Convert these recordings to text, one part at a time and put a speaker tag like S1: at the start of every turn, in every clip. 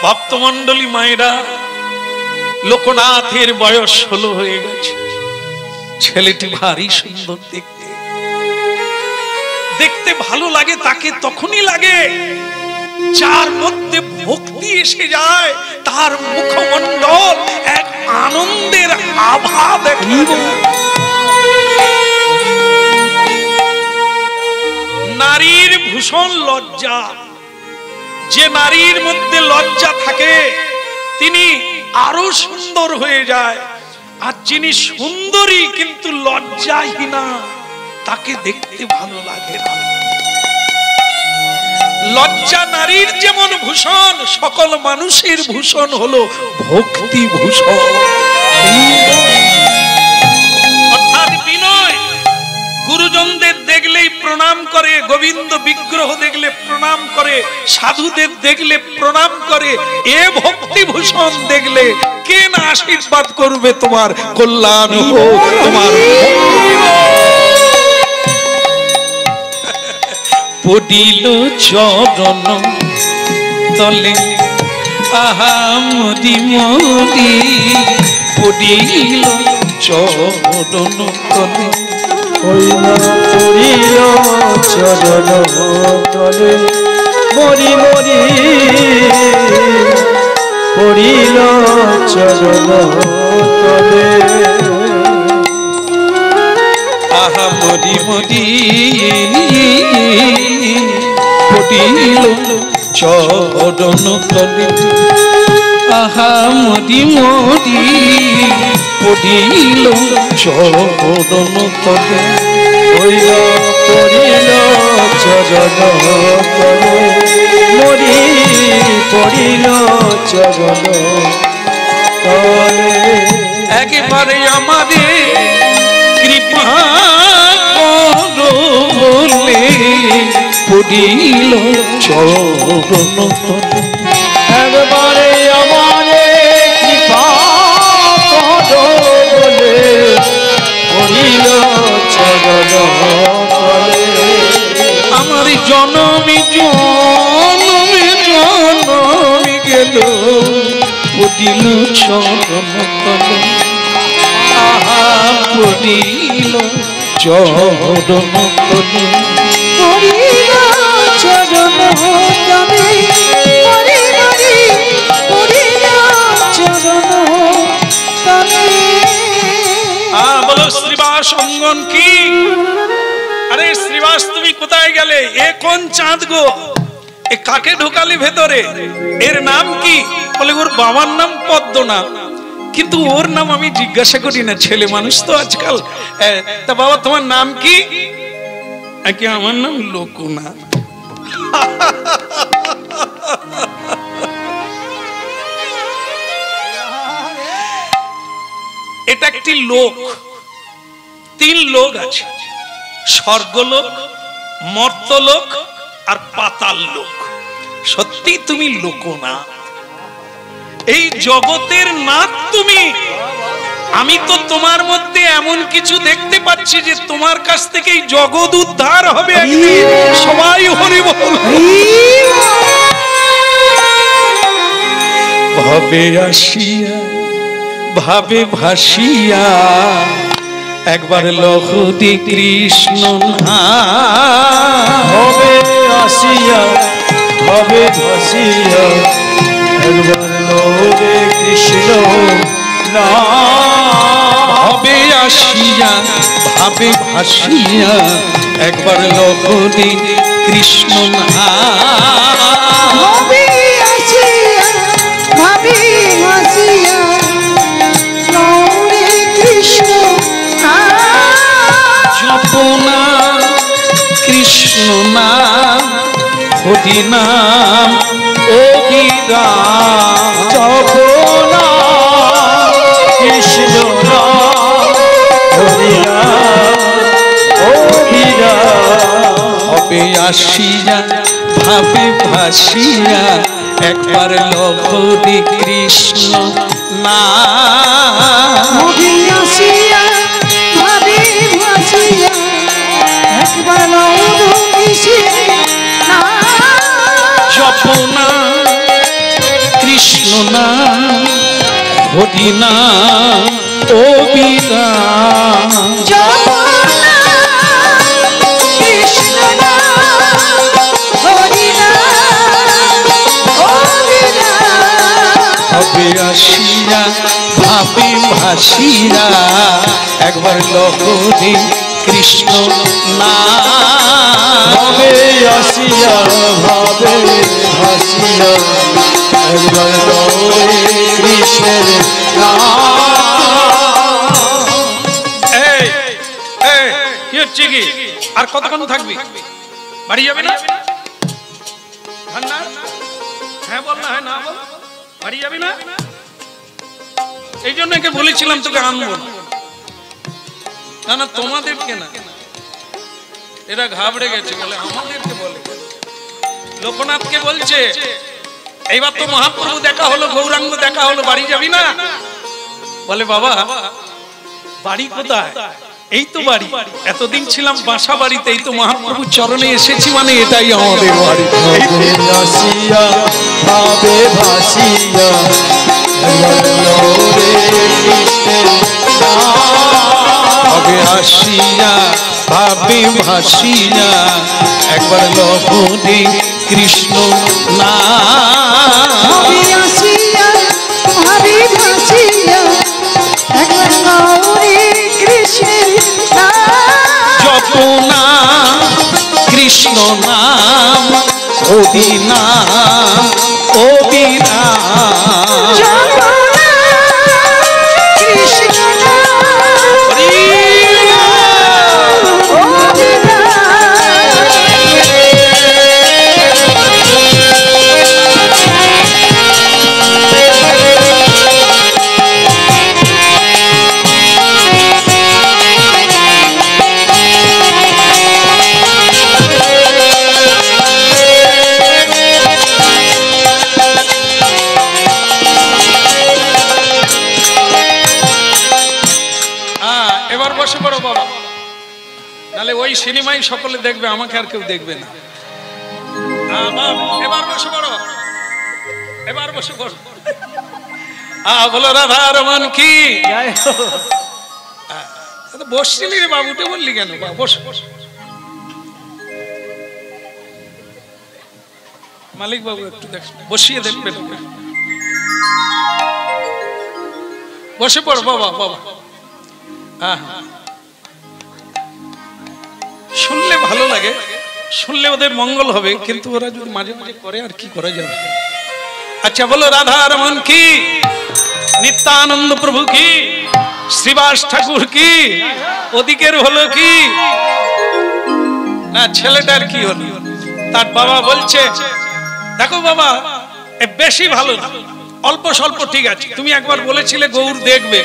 S1: ভক্তমণ্ডলী মায়েরা, লোকনাথের বয়স 16 হয়ে গেছে। ছেলেটি ভারী সুন্দর দেখতে, দেখতে ভালো লাগে তাকে তখনই লাগে যার মধ্যে ভক্তি এসে যায়, তার মুখমণ্ডল এক আনন্দের আভা দেখিব। নারীর ভূষণ লজ্জা। যে নারীর মধ্যে লজ্জা থাকে তিনি আরো সুন্দর হয়ে যায়, আর যিনি সুন্দরী কিন্তু লজ্জাহীনা তাকে দেখতে ভালো লাগে না। লজ্জা নারীর যেমন ভূষণ, সকল মানুষের ভূষণ হলো ভক্তি ভূষণ। অর্থাৎ বিনয়। গুরুজনদের দেখলেই প্রণাম করে, গোবিন্দ বিগ্রহ দেখলে প্রণাম করে, সাধুদের দেখলে প্রণাম করে। এ ভক্তি ভূষণ দেখলে কে না আশীর্বাদ করবে তোমার কল্যাণ হোক, তোমার পড়িল চরণ তলে আহা মরি মরি, পড়িল চরণ তলে
S2: পড়িল চরণ তলে মরি মরি, পড়িল চরণ তলে
S1: আহা মরি মরি, পড়িল চরণ তলে আহা মরি মরি, পড়িল চরণ তলে
S2: পড়িল চরণ তলে মরি, পড়িল চরণ তলে।
S1: একেবারে আমাদের কৃপা করলে পড়িল চরণ তলে।
S2: একবারে আমারে কৃপা করলে পড়িল চরণ তলে।
S1: আমার জনমে জনমে জনমে গেল পড়িল চরণ তলে আহা পড়িল চরণ তলে।
S3: পড়িল চরণ তলে মরি মরি, পড়িল চরণ তলে।
S1: বলো শ্রীবাস অঙ্গন কি? আরে শ্রীবাস তুমি কোথায় গেলে? এ কোন চাঁদ গো? এ কাকে ঢোকালি ভেতরে? এর নাম কি? বলে ওর বাবার নাম পদ্মনাথ, কিন্তু ওর নাম আমি জিজ্ঞাসা করি না, ছেলে মানুষ তো আজকাল। তা বাবা তোমার নাম কি? আমার নাম লোকনাথ। এটা একটি লোক, 3 লোক আছে, স্বর্গলোক, মর্তলোক আর পাতাল লোক। সত্যি তুমি লোকনাথ, এই জগতের নাথ তুমি। আমি তো তোমার মধ্যে এমন কিছু দেখতে পাচ্ছি যে তোমার কাছ থেকে এই জগৎ উদ্ধার হবে একদিন। সবাই হরি বল। ভাবে আসিয়া ভাবে ভাসিয়া একবার লহদি কৃষ্ণ
S2: হবে আসিয়া হবে ভাসিয়া একবার লোকে কৃষ্ণ না।
S1: হবে আসিয়া ভাবে ভাসিয়া একবার লহদি কৃষ্ণ না।
S3: হবে আসিয়া ভাবে ভাসিয়া গৌরে কৃষ্ণ
S1: জপনা কৃষ্ণ নাম হরি নাম অভিরাম।
S2: জপনা কৃষ্ণ নাম হরি নাম অভিরাম।
S1: হবে আসিয়া ভাবে ভাসিয়া একবার লহরি কৃষ্ণ নাম।
S3: হবে আসিয়া ভাবে ভাসিয়া একবার গৌরে কৃষ্ণ
S1: জপনা কৃষ্ণ নাম হরি নাম অবিরাম
S3: কৃষ্ণ নাম হরি নাম অবিরাম
S1: হবে আসিয়া ভাবে ভাসিয়া একবার লহরি কৃষ্ণ নাম
S2: ভাবে আসিয়া ভাবে ভাসিয়া একবার লহরি কৃষ্ণের নাম।
S1: এই এই কি হচ্ছে কি আর কতক্ষণ থাকবি বাড়ি যাবে না ঠান্ডা হ্যাঁ বল না হ্যাঁ না বল বাড়ি যাবি না এই জন্য একে বলেছিলাম তোকে আনবো না না তোমাদেরকে না এরা ঘাবড়ে গেছে বলে আমাদেরকে বলে লোকনাথকে বলছে এইবার তো মহাপ্রভু দেখা হলো গৌরাঙ্গ দেখা হলো বাড়ি যাবি না বলে বাবা বাড়ি কোথায় এই তো বাড়ি এতদিন ছিলাম বাসা বাড়িতে এই তো মহাপ্রভুর চরণে এসেছি মানে এটাই আমাদের বাড়ি
S2: ভাবে আসিয়া ভাবে ভাসিয়া একবার লহরি কৃষ্ণের নাম।
S1: ভাবে আসিয়া ভাবে ভাসিয়া একবার লহরি কৃষ্ণ নাম
S3: ভাবি আসিয়া ভাবি ভাসিয়া একবার গৌরী কৃষ্ণের নাম
S1: জপনা কৃষ্ণ নাম হরি নাম অবিরাম
S3: জপনা কৃষ্ণ নাম
S1: হরি এবার বসে পড়ো বাবা নালে ওই সিনেমাই সকলে দেখবে আমাকে আর কেউ দেখবে না এবার বসে পড়ো এবার বসে পড়ো বলো রাধা রমন কি বসছিলি রে বাবু উঠে বললি কেন বস মালিক বাবু একটু দেখ বসিয়ে দেখবেন বসে পড়ো বাবা বাবা শুনলে ভালো লাগে শুনলে ওদের মঙ্গল হবে কিন্তু ওরা যদি মাঝে মাঝে করে আর কি করা যাবে আচ্ছা বলো রাধা রমন কি নিত্যানন্দ প্রভু কি শ্রীবাস ঠাকুর কি ওদিকের হলো কি না ছেলেটার কি হলো তার বাবা বলছে দেখো বাবা বেশি ভালো না অল্প স্বল্প ঠিক আছে তুমি একবার বলেছিলে গৌর দেখবে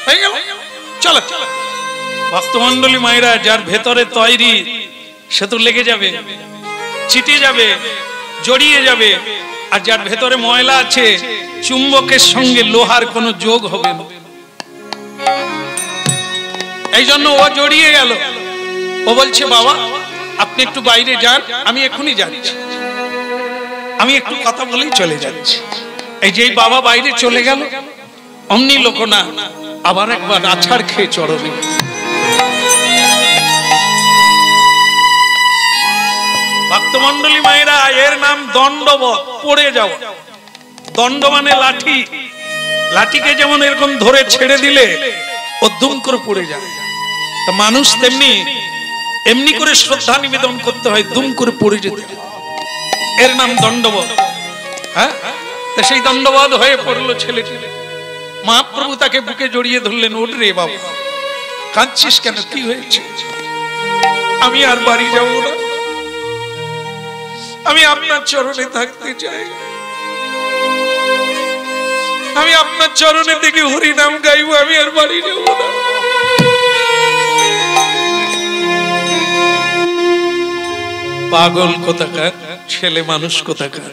S1: হয়ে গেল চলো ভক্তমন্ডলী মায়েরা যার ভেতরে তৈরি সে তো লেগে যাবে চিটে যাবে জড়িয়ে যাবে আর যার ভেতরে ময়লা আছে চুম্বকের সঙ্গে লোহার কোনো যোগ হবে না এই জন্য ও জড়িয়ে গেল ও বলছে বাবা আপনি একটু বাইরে যান আমি এখনই যাচ্ছি আমি একটু কথা বলেই চলে যাচ্ছি এই যে বাবা বাইরে চলে গেল অমনি লোকনা আবার একবার আছাড় খেয়ে চড়বে ভক্তমন্ডলী মায়েরা এর নাম দণ্ডবধ পড়ে যাওয়া দণ্ড মানে লাঠি লাঠিকে যেমন এরকম ধরে ছেড়ে দিলে ও দুম করে পড়ে যায় তা মানুষ তেমনি এমনি করে শ্রদ্ধা নিবেদন করতে হয় দুম করে পড়ে যেতে এর নাম দণ্ডবধ হ্যাঁ তা সেই দণ্ডবধ হয়ে পড়লো ছেলেটি মহাপ্রভু তাকে বুকে জড়িয়ে ধরলেন ওঠ রে বাবা কাঁদছিস কেন কি হয়েছে আমি আর বাড়ি যাব না আমি আপনার চরণে থাকতে চাই আমি আপনার চরণে থেকে হরি নাম গাইবো আমি আর বাড়ি যাব না পাগল কোথাকার ছেলে মানুষ কোথাকার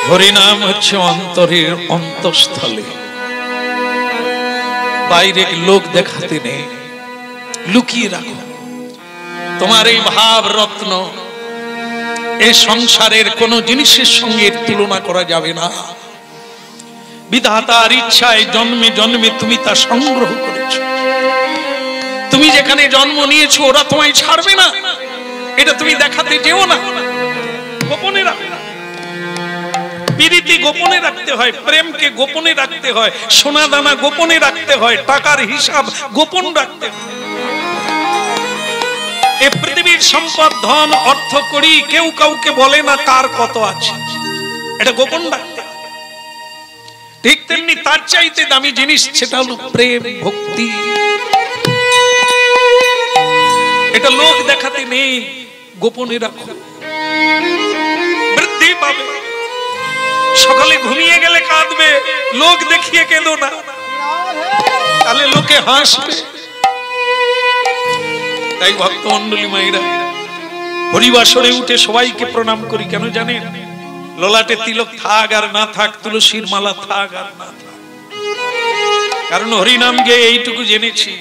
S1: হরিনাম হচ্ছে অন্তরের অন্তঃস্থলে বাইরে লোক দেখাতে নেই লুকিয়ে রাখো তোমার এই ভাব রত্ন এই সংসারের কোন জিনিসের সঙ্গে তুলনা করা যাবে না। বিধাতার ইচ্ছায় জন্মে জন্মে তুমি তা সংগ্রহ করেছো। তুমি যেখানে জন্ম নিয়েছো ওরা তোমায় ছাড়বে না, এটা তুমি দেখাতে যেও না। গোপনে রাখো, প্রীতি গোপনে রাখতে হয়, প্রেমকে গোপনে রাখতে হয়, সোনা দানা গোপনে রাখতে হয়, টাকার হিসাব গোপন রাখতে হয়। এই পৃথিবীর সম্পদ ধন অর্থ করি কেউ কাউকে বলে না কার কত আছে, এটা গোপন রাখতে হয়। ঠিক তেমনি তার চাইতে দামি জিনিস সেটা হলো প্রেম ভক্তি। এটা লোক দেখাতে নেই, গোপনে রাখো, বৃদ্ধি পাবে। সকালে ঘুমিয়ে গেলে কাঁদবে, লোক দেখিয়ে কেঁদো না, তাহলে লোকে হাসবে। তাই ভক্ত মন্ডলী মায়েরা হরিবাসরে উঠে সবাইকে প্রণাম করি। কেন জানেন? ললাটে তিলক থাক আর না থাক, তুলসীর মালা থাক আর না থাক, কারণ হরিনাম গেয়ে এইটুকু জেনেছি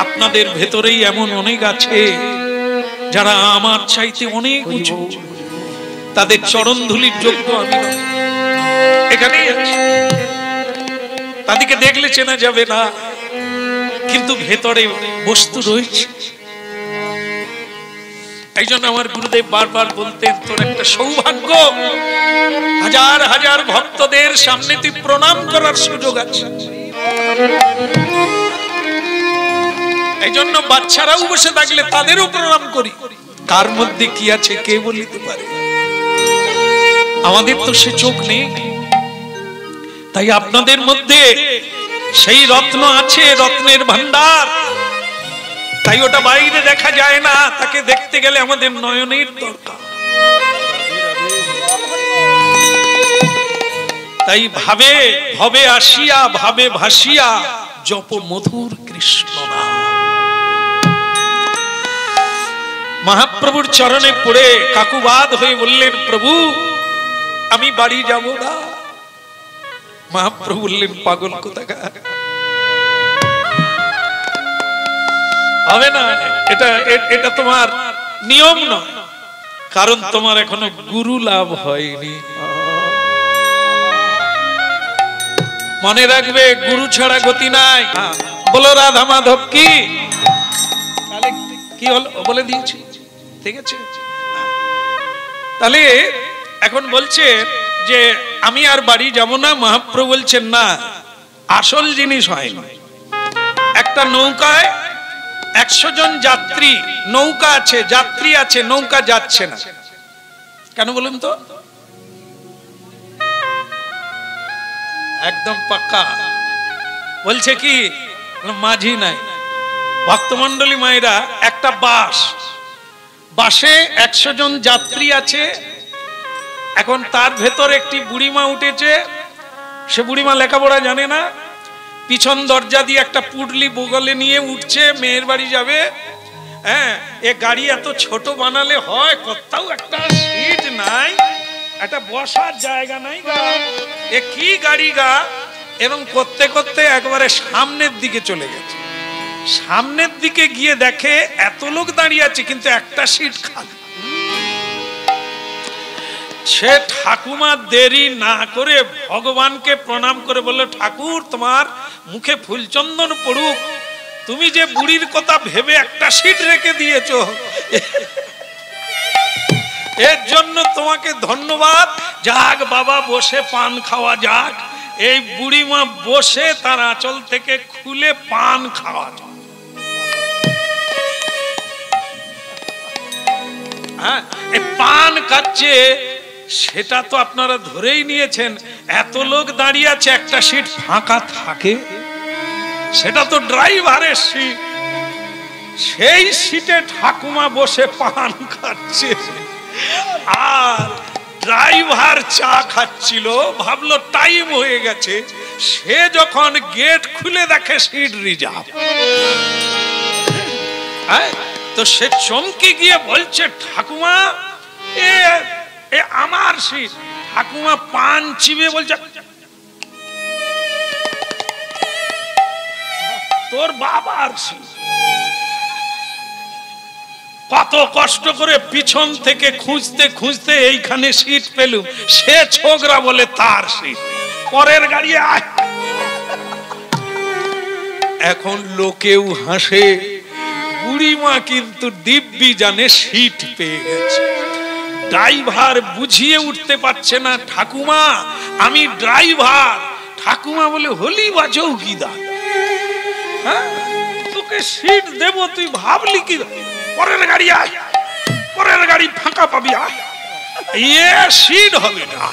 S1: আপনাদের ভেতরেই এমন অনেক আছে যারা আমার চাইতে অনেক উঁচু, তাদের চরণ ধুলির যোগ্য আমি নই। এখানেই আছে, তাদেরকে দেখলে চেনা যাবে না, কিন্তু ভেতরে বস্তু রয়েছে। এই জন্য আমার গুরুদেব বারবার বলতেন, তোর একটা সৌভাগ্য, হাজার হাজার ভক্তদের সামনে তুই প্রণাম করার সুযোগ আছে। এই জন্য বাচ্চারাও বসে থাকলে তাদেরও প্রণাম করি। কার মধ্যে কি আছে কে বলিতে পারে? আমাদের তো সে চোখ নেই, তাই আপনাদের মধ্যে সেই রত্ন আছে, রত্নের ভান্ডার। তাই ওটা বাইরে দেখা যায় না, তাকে দেখতে গেলে আমাদের নয়নের দরকার। তাই ভাবে ভবে আসিয়া ভাবে ভাসিয়া জপ মধুর কৃষ্ণ নাম। মহাপ্রভুর চরণে পড়ে কাকুবাদ হয়ে বললেন, প্রভু আমি বাড়ি যাব না। মহাপ্রভু বললেন, পাগল কোথাকার, হবে না, এটা তোমার নিয়ম নয়, কারণ তোমার এখনো গুরু লাভ হয়নি। মনে রাখবে, গুরু ছাড়া গতি নাই। বলো রাধা মাধব কি? তাহলে কি হলো বলে দিয়েছি, ঠিক আছে? তাহলে এখন বলছে যে আমি আর বাড়ি যাব না। মহাপ্রভু বলছেন, না, আসল জিনিস হয়নি। একটা নৌকায় 100 জন যাত্রী, নৌকা আছে, যাত্রী আছে, নৌকা যাচ্ছে না কেন বলুন তো? একদম পাক্কা বলছে কি, মাঝি নাই। ভক্তমন্ডলী মায়েরা, একটা বাসে 100 জন যাত্রী আছে। এখন তার ভেতর একটি বুড়িমা উঠেছে, সে বুড়িমা লেখাপড়া জানে না, পিছন দরজা দিয়ে একটা পুডলি বগলে নিয়ে উঠছে, মেয়ের বাড়ি যাবে। হ্যাঁ, এ গাড়ি এত ছোট বানালে হয়, কোথাও একটা সিট নাই, একটা বসার জায়গা নাই, এ কি গাড়ি গা। এবং করতে করতে একবারে সামনের দিকে চলে গেছে। সামনের দিকে গিয়ে দেখে এত লোক দাঁড়িয়ে আছে, কিন্তু একটা সিট খালি। সে ঠাকুমা দেরি না করে ভগবানকে প্রণাম করে বলল, ঠাকুর তোমার মুখে ফুলচন্দন পড়ুক, তুমি যে বুড়ির কথা ভেবে একটা সিট রেখে দিয়েছো, এর জন্য তোমাকে ধন্যবাদ। যাক বাবা, বসে পান খাওয়া যাক। এই বুড়িমা বসে তার আঁচল থেকে খুলে পান খাওয়া যাক। হ্যাঁ, এই পান খাচ্ছে, সেটা তো আপনারা ধরেই নিয়েছেন। এত লোক দাঁড়িয়ে আছে, একটা সিট ফাঁকা থাকে, সেটা তো ড্রাইভারের সিট। সেই সিটে ঠাকুমা বসে পান খাচ্ছে, আর ড্রাইভার চা খাচ্ছিল। ভাবলো টাইম হয়ে গেছে। সে যখন গেট খুলে দেখে সিট রিজার্ভ, তো সে চমকে গিয়ে বলছে, ঠাকুমা এ আমার সিট। ঠাকুমা পান চিবে বলছে, তোর বাবার সিট। কত কষ্ট করে পিছন থেকে খুঁজতে খুঁজতে এইখানে সিট পেলুম, সে ছোকরা বলে তার সিট, পরের গাড়ি আয়। এখন লোকেও হাসে, বুড়িমা কিন্তু দিব্যি জানে সিট পেয়ে গেছে। ড্রাইভার বুঝিয়ে উঠতে পারছে না, ঠাকুমা আমি ড্রাইভার। ঠাকুমা বলে হলি বা চৌকিদার, হ্যাঁ তোকে সিট দেব, তুই ভাবলি কি? পরের গাড়ি আয়, পরের গাড়ি ফাঁকা পাবি, আয়, এ সিট হবে না।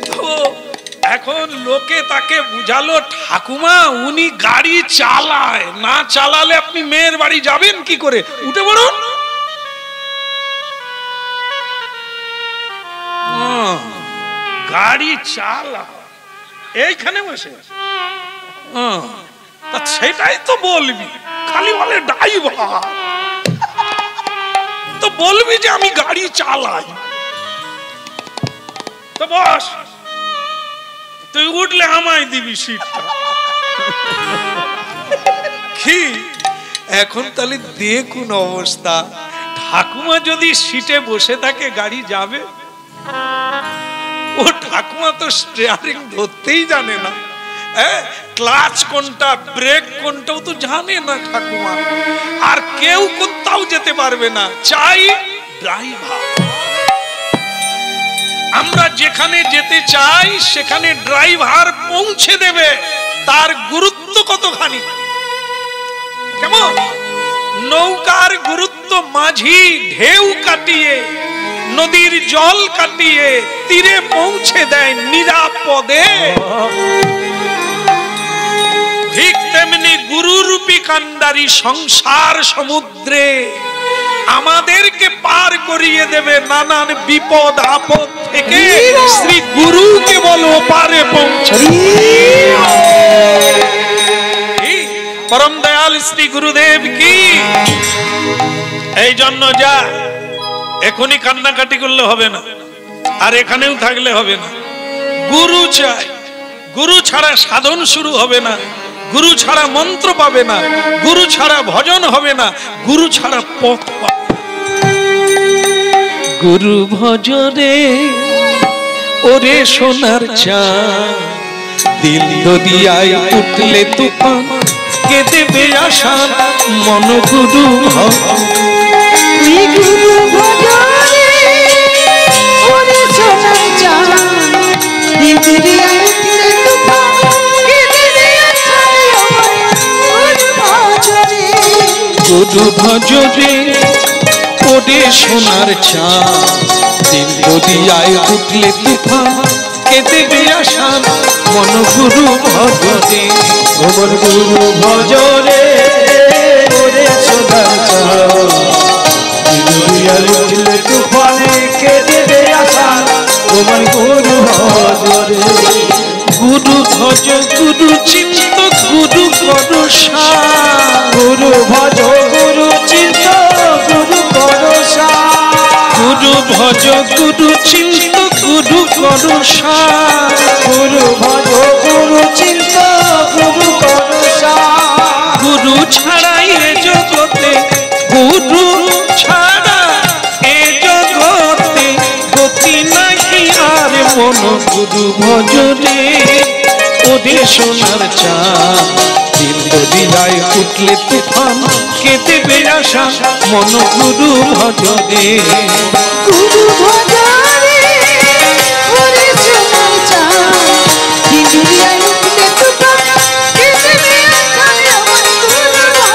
S1: তো এখন লোকে তাকে বুঝালো, ঠাকুমা উনি গাড়ি চালায়, না চালালে আপনি মেয়ের বাড়ি যাবেন কি করে? উঠে পড়ুন। গাড়ি চালা এইখানে বসে, সেটাই তো বলবি, খালি বলে ড্রাইভার, তো বলবি যে আমি গাড়ি চালাই। তো বস, তুই উঠলে আমায় দিবি সিটটা। কি এখন তাহলে দেখুন অবস্থা, ঠাকুমা যদি সিটে বসে থাকে গাড়ি যাবে? ও ঠাকুমা তো স্টিয়ারিং ধরতেই জানে না, ক্লাচ কোনটা ব্রেক কোনটাও তো জানে না ঠাকুমা। আর কেউ কোথাও যেতে পারবে না, চাই ড্রাইভার। আমরা যেখানে যেতে চাই সেখানে ড্রাইভার পৌঁছে দেবে, তার গুরুত্ব কতখানি। কেমন নৌকার গুরুত্ব, মাঝি ঢেউ কাটিয়ে নদীর জল কাটিয়ে তীরে পৌঁছে দেয় নিরাপদে, ঠিক তেমনি গুরুরূপী কান্ডারি সংসার সমুদ্রে আমাদেরকে পার করিয়ে দেবে নানান বিপদ আপদ থেকে। শ্রী গুরুকে বলো পারে পৌঁছে। পরম দয়াল শ্রী গুরুদেব কি। এই জন্য যা এখনই কান্নাকাটি করলে হবে না, আর এখানেও থাকলে হবে না। গুরু চাই, গুরু ছাড়া সাধন শুরু হবে না, গুরু ছাড়া মন্ত্র পাবে না, গুরু ছাড়া ভজন হবে না, গুরু ছাড়া পথ পাবে। গুরু ভজনে ওরে সোনার চাঁদ, দিল দরিয়ায় উঠলে তুফান, কে দেবে আশা মন গুরু
S3: গুরু ভজনে ওরে সোনার চাঁদ, দিল দরিয়ায় উঠলে তুফান, কে দেবে আশা মন গুরু ভজনে।
S1: ওরে সোনার চাঁদ, দিল দরিয়ায় উঠলে তুফান, কে দেবে আশা মন গুরু ভজনে।
S2: তোমার গুরু ভজনে ওরে সোনার চাঁদ, দুনিয়ার উঠলে তুফানে কে দেবে আশা তোমার গুরু ভজনে।
S1: গুরু ভজ গুরু চিন্ত গুরু ভরসা,
S2: গুরু ভজ গুরু চিন্ত গুরু ভরসা,
S1: গুরু ভজ গুরু চিন্ত গুরু ভরসা,
S2: গুরু ভজ গুরু চিন্ত গুরু ভরসা।
S1: গুরু ছাড়া এ জগতে, গুরু ছাড়া এ জগতে গতি নাহি আর মন গুরু ভজনে। ওরে সোনার চাঁদ, দিল দরিয়ায় উঠলে তুফান, কে দেবে আশা মন গুরু ভজনে।
S3: গুরু ভজনে ওরে সোনার চাঁদ, দিল দরিয়ায় উঠলে তুফান, কে দেবে আশা মন গুরু ভজনে।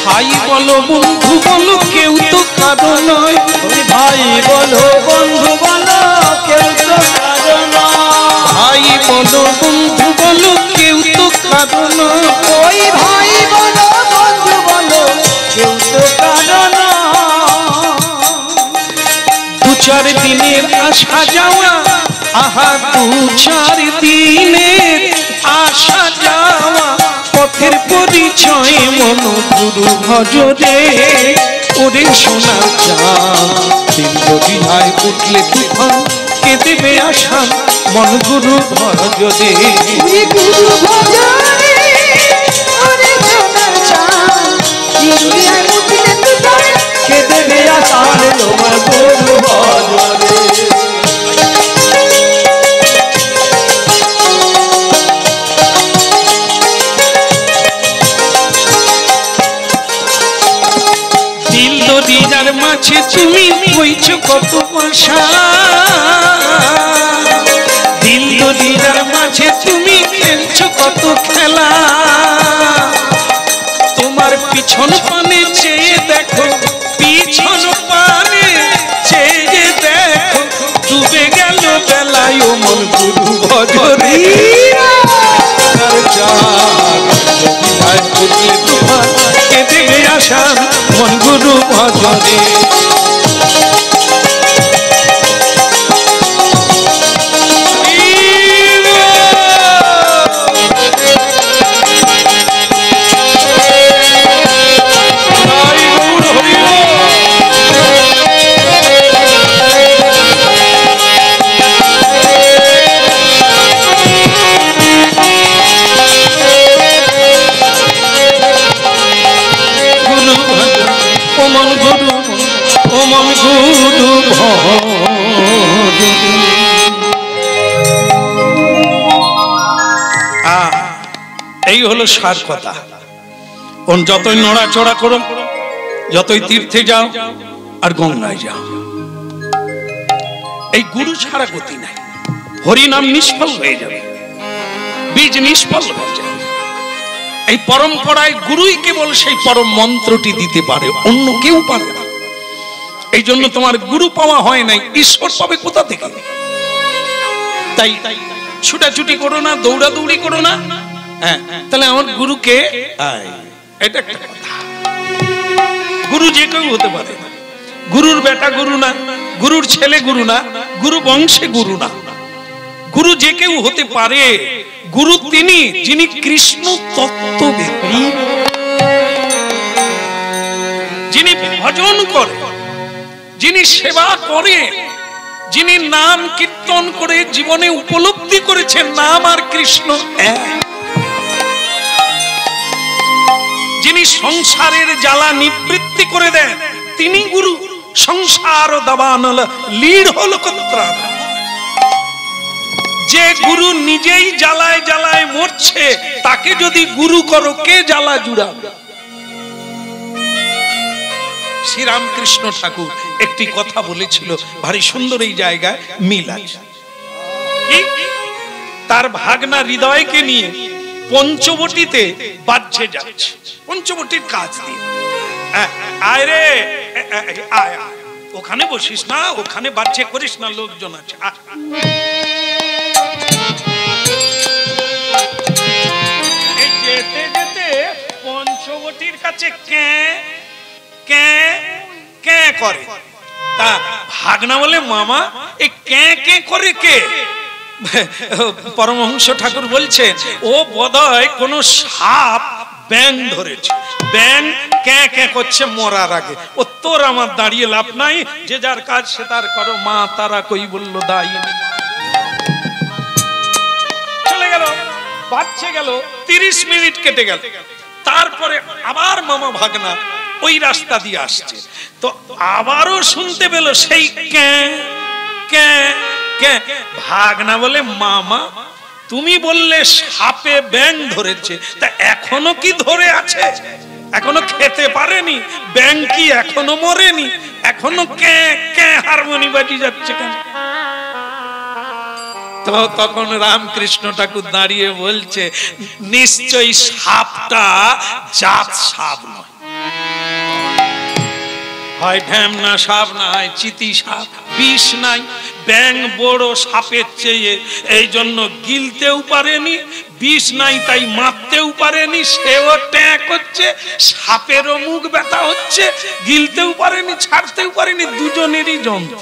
S1: ভাই বলো বন্ধু বলো কেউ তো কারো নয়,
S2: ভাই বলো বন্ধু বলো কেউ তো কারো নয়।
S1: ভাই বলো বন্ধু বলো কেউ তো কারণ
S2: ওই ভাই বলো বন্ধু বলো কেউ তো কারণ
S1: দু চার দিনের আসা যাওয়া আহা দু চার দিনের আসা যাওয়া পথের পরিচয় মন গুরু ভজরে ওরে শোনা দিন যদি হয় উঠলে তুফান কে দেবে আশা মন গুরু ভজরে
S3: গুরু ভজরে ওরে সোনার চাঁদ দুনিয়ায় মুখে তুই
S2: কে দেবে আসার তোমার গুরু ভজরে
S1: দিদার মাঝে তুমি বইছো কত ভাষা দিল দিদার মাঝে তুমি খেলছো কত খেলা তোমার পিছন পানে চেয়ে দেখো পিছন পানে চেয়ে দেখো ডুবে গেল বেলায় ও মন গুরু ভজরে কে দেবে আশা মন গুরু ভজরে এই হলো সার কথা। যতই নড়াচড়া করো, যতই তীর্থে যাও আর গঙ্গায় যাও, এই গুরু ছাড়া গতি নাই। হরিনাম নিষ্ফল হয়ে যাবে, বীজ নিষ্ফল হয়ে যাবে। এই পরম্পরায় গুরুই কেবল সেই পরম মন্ত্রটি দিতে পারে, অন্য কেউ পারে না। এই জন্য তোমার গুরু পাওয়া হয় নাই, ঈশ্বর পাবে কোথা থেকে? তাই ছুটাছুটি করো না, দৌড়াদৌড়ি করো না। হ্যাঁ, তাহলে আমার গুরুকে, এটা একটা কথা। গুরু যে কেউ হতে পারে, গুরুর বেটা গুরু না, গুরুর ছেলে গুরু না, গুরু বংশে গুরু না। গুরু যে কেউ হতে পারে। গুরু তিনি যিনি কৃষ্ণ তত্ত্ববেদী, যিনি ভজন করে, যিনি সেবা করে, যিনি নাম কীর্তন করে জীবনে উপলব্ধি করেছেন নাম আর কৃষ্ণ এক, যিনি সংসারের জ্বালা নিবৃত্তি করে দেন, তিনি গুরু। সংসার দাবানল লীড় হল কত্রা। যে গুরু নিজেই জ্বালায় জ্বালায় মরছে, তাকে যদি গুরু করো, কে জ্বালা জুড়াবে? শ্রীরামকৃষ্ণ ঠাকুর একটি কথা বলেছিল, ভারী সুন্দর, এই জায়গায় মিল আছে। তার ভাগনা হৃদয়কে নিয়ে পঞ্চবটিতে বাজছে যাচ্ছে, পঞ্চবটির কাজ দিয়ে। আয় রে, আয় ওখানে বসিস না, ওখানে বাজছে করিস না, লোকজন আছে। এই যেতে যেতে পঞ্চবটির কাছে কে কে কে করে, তা ভাগনা বলে, মামা এই কে কে করে কে? পরমহংস ঠাকুর বলছে, ও বোধহয় কোন সাপ ব্যাং ধরেছে, ব্যাং কে কে করছে মরার আগে। ও তোর আমার দাঁড়িয়ে লাভ নাই, যে যার কাজ সে তার করো। মা তারা কই বলল দায়ী, চলে গেল, বাচ্চা গেল, 30 মিনিট কেটে গেল। তারপরে আবার মামা ভাগনা ওই রাস্তা দিয়ে আসছে, তো আবারও শুনতে পেল সেই কে কে কে। ভাগনা বলে, মামা তুমি বললে সাপে ব্যাং ধরেছে, তা এখনো কি ধরে আছে? এখনো খেতে পারেনি? ব্যাং কি এখনো মরেনি? এখনো কে কে হারমোনি বাজি যাচ্ছে কেন? তো তখন রামকৃষ্ণ ঠাকুর দাঁড়িয়ে বলছে, নিশ্চয়ই সাপটা জাত সাপ নয়। হয় ঢ্যামনা সাপ, না হয় চিতি সাপ। বিষ নাই, ব্যাঙ বড় সাপের চেয়ে, এই জন্য গিলতেও পারেনি। বিষ নাই তাই মারতেও পারেনি, সেও ট্যাক হচ্ছে, সাপেরও মুখ ব্যথা হচ্ছে, গিলতেও পারেনি ছাড়তেও পারেনি, দুজনেরই যন্ত্র।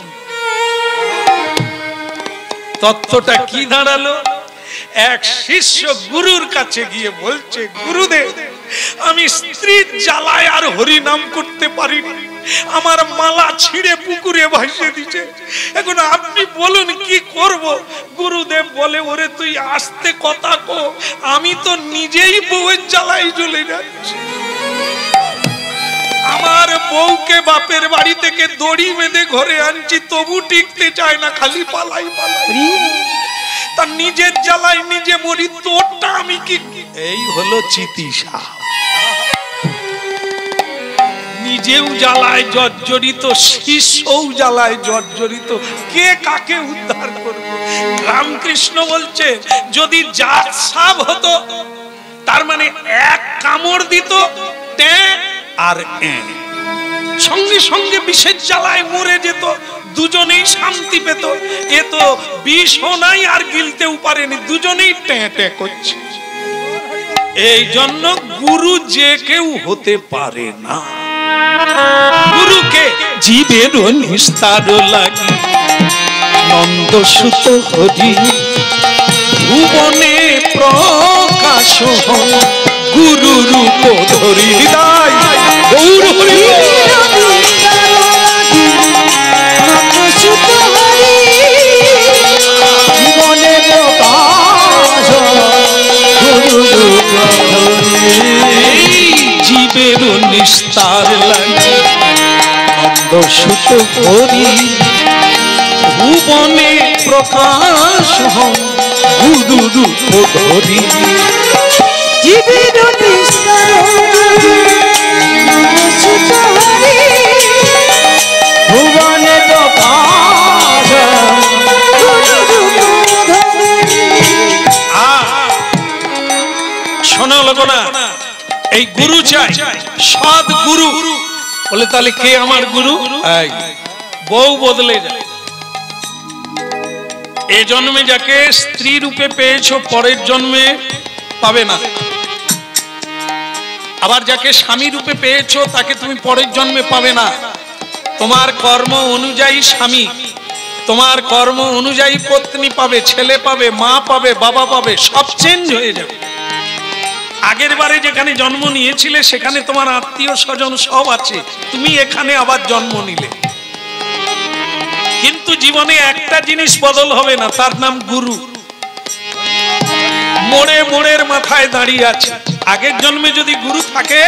S1: তত্ত্বটা কি দাঁড়ালো? এক শিষ্য গুরুর কাছে গিয়ে বলছে, গুরুদেব আমি স্ত্রীর জ্বালায় আর হরি নাম করতে পারিনি, আমার মালা ছিঁড়ে পুকুরে ভাসিয়ে দিচ্ছে, এখন আপনি বলুন কি করব? গুরুদেব বলে, ওরে তুই আস্তে কথা কো, আমি তো নিজেই বউয়ের জ্বালায় জ্বলে যাচ্ছি। আমার বউকে বাপের বাড়ি থেকে দড়ি বেঁধে ঘরে আনছি, তবু টিকতে চায় না, খালি পালাই পালাই, তার নিজের জ্বালায় নিজে মরি, তোরটা আমি কি? এই হলো চিতিসা। নিজেও জ্বালায় জর্জরিত, শিষ্যও জ্বালায় জর্জরিত, কে কাকে উদ্ধার করবে? রামকৃষ্ণ বলছে, যদি জাত সাপ হতো, তার মানে এক কামড় দিত আর সঙ্গে সঙ্গে বিষের জ্বালায় মরে যেত, দুজনেই শান্তি পেত। এ তো বিষও নাই আর গিলতেও পারেনি, দুজনেই ট্যাঁ করছে। এই জন্য গুরু যে কেউ হতে পারে না। গুরুকে জীবের নিস্তার লাগি, নন্দ সুত হরি ভুবনে প্রকাশ, গুরু রূপ ধরি দায় গৌর হরি। জীবের নিস্তার লাগে, নন্দ সুত হরি ভুবনে প্রকাশ, গুরু রূপ ধরি।
S3: জীবের নিস্তার লাগে, নন্দ সুত হরি ভুবনে প্রকাশ, গুরু রূপ ধরি।
S1: শোনা লোক না, এই গুরু চাই, সৎ গুরু। বলে তাহলে কে আমার গুরু? বউ বদলে যায়। এ জন্মে যাকে স্ত্রী রূপে পেয়েছো, পরের জন্মে পাবে না। আবার যাকে স্বামী রূপে পেয়েছো, তাকে তুমি পরের জন্মে পাবে না। তোমার কর্ম অনুযায়ী স্বামী, তোমার কর্ম অনুযায়ী পত্নী পাবে, ছেলে পাবে, মা পাবে, বাবা পাবে, সব চেঞ্জ হয়ে যাবে। আগের বারে যেখানে জন্ম নিয়েছিলে সেখানে তোমার আত্মীয় স্বজন সব আছে, তুমি এখানে আবার জন্ম নিলে, কিন্তু জীবনে একটা জিনিস বদল হবে না, তার নাম গুরু। মোড়ে মোড়ের মাথায় দাঁড়িয়ে আছে। আগের জন্মে যদি গুরু থাকে,